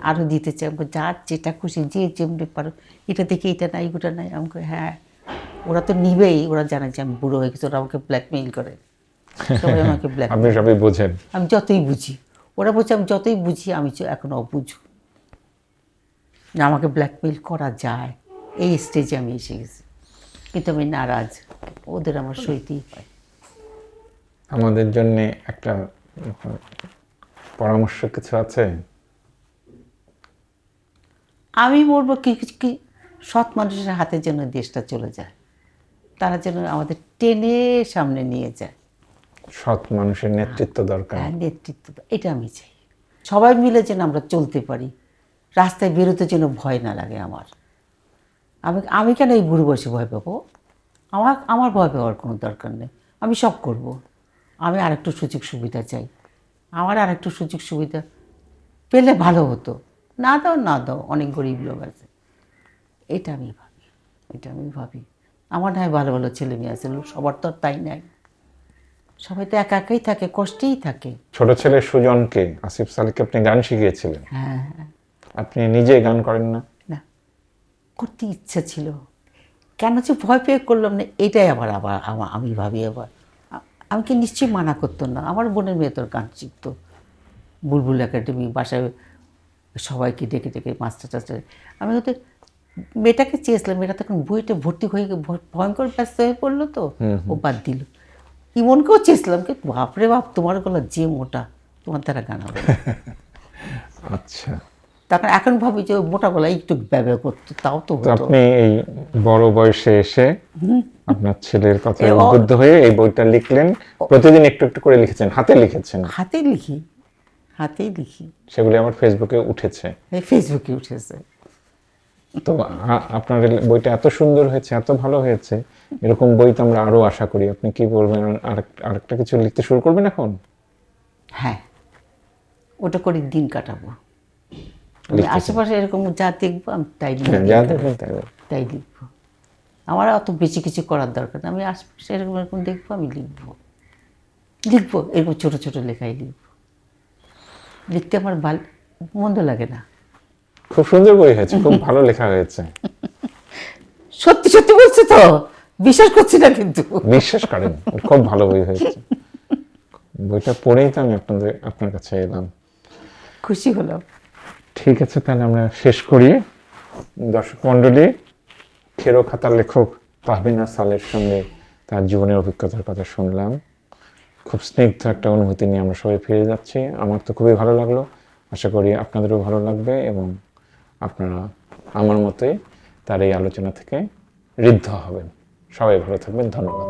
আরও দিতে চাইবো, যার যেটা খুশি যে যেমনি পারো, এটা দেখে এটা নাই ওটা নাই। আমাকে হ্যাঁ ওরা তো নিবেই, ওরা জানে যে আমি বুড়ো হয়ে গেছি, ওরা আমাকে ব্ল্যাকমেইল করে, সবাই আমাকে আপনি ব্ল্যাকমেইল। সবই বোঝেন। আমি যতই বুঝি, ওরা বলছে আমি যতই বুঝি আমি এখন অবুঝ, না আমাকে ব্ল্যাকমেইল করা যায়, এই স্টেজে আমি এসে গেছি। কিন্তু আমি নারাজ, ওদের আমার সইতেই হয়। আমাদের জন্য একটা পরামর্শ কিছু আছে? আমি বলবো কি সৎ মানুষের হাতে যেন দেশটা চলে যায়, তারা যেন আমাদের টেনে সামনে নিয়ে যায়। সৎ মানুষের নেতৃত্ব দরকার। হ্যাঁ নেতৃত্ব, এটা আমি চাই। সবাই মিলে যেন আমরা চলতে পারি, রাস্তায় বেরোতে যেন ভয় না লাগে আমার। আমি কেন এই বুড়ো বয়সে ভয় পাবো? আমার ভয় পাওয়ার কোনো দরকার নেই, আমি সব করব। আমি আরেকটু সুযোগ সুবিধা চাই, আমার আরেকটু সুযোগ সুবিধা পেলে ভালো হতো। না দাও, অনেক গরিব লোক আছে। এটা আমি ভাবি। আমার নয় ভালো ভালো ছেলে মেয়ে আছে, সবার তো আর তাই নাই। সবাই তো একা একাই থাকে, কষ্টেই থাকে। ছোট ছেলে সুজনকে, আসিফ সালেহকে আপনি গান শিখিয়েছিলেন, হ্যাঁ আপনি নিজে গান করেন না? না, করতে ইচ্ছা ছিল, কেন যে ভয় পেয়ে করলাম না, এটাই আবার আমি ভাবি। আমি কি নিশ্চয়ই মানা করতো না, আমার বোনের মেয়ে তোর গান শিখতো বুলবুল একাডেমি, বাসায় সবাইকে ডেকে ডেকে মাস্টার টাস্টার। আমি হয়তো মেয়েটাকে চেয়েছিলাম, মেয়েটা তখন বইটা ভর্তি হয়ে ভয়ঙ্কর ব্যস্ত হয়ে পড়লো, তো ও বাদ দিল। ইমনকেও চেয়েছিলাম, কিন্তু বাপরে বাপ তোমার গলা যে মোটা, তোমার দ্বারা গান হবে না। আচ্ছা, তখন এখন ভাবি যে ওই মোটা গলা একটু ব্যবহার করতো, তাও তো তো হতো। আপনি এই বড় বয়সে এসে আপনার ছেলের কথায় এ ও- উদ্বুদ্ধ হয়ে এই বইটা লিখলেন। প্রতিদিন একটু একটু করে লিখেছেন, হাতে লিখেছেন। হাতেই লিখি, সেগুলি আমার ফেসবুকে উঠেছে। এই ফেসবুকে উঠেছে। তো আপনার এই বইটা এত সুন্দর হয়েছে, এত ভালো হয়েছে, এরকম বই তো আমরা আরো আশা করি। আপনি কি বলবেন, আরেকটা কিছু লিখতে শুরু করবেন এখন? হ্যাঁ, ওটা করে দিন কাটাবো। আমি আশেপাশে এরকম যা দেখবো আমি তাই লিখবো, হ্যাঁ, যা দেখবেন তাই বলবেন। তাই লিখবো। আমার অত বেশি কিছু করার দরকার নেই, আমি আশেপাশে এরকম এরকম দেখবো, আমি লিখবো এরকম ছোট ছোট লেখাই লিখবো। লিখতে আমার মন্দ লাগে না। খুব সুন্দর বই হয়েছে, খুব ভালো লেখা হয়েছে। সত্যি সত্যি বলছি তো, বিশ্বাস করছি না কিন্তু। বিশ্বাস করেন, খুব ভালো বই হয়েছে। বইটা পড়েই তো আমি আপনার কাছে এলাম। খুশি হলাম। ঠিক আছে, তাহলে আমরা শেষ করি। দর্শক মণ্ডলী, খেরো খাতার লেখক তাহমিনা সালের সঙ্গে তার জীবনের অভিজ্ঞতার কথা শুনলাম। খুব স্নিগ্ধ একটা অনুভূতি নিয়ে আমরা সবাই ফিরে যাচ্ছি। আমার তো খুবই ভালো লাগলো, আশা করি আপনাদেরও ভালো লাগবে এবং আপনারা আমার মতোই তার এই আলোচনা থেকে ঋদ্ধ হবেন। সবাই ভালো থাকবেন, ধন্যবাদ।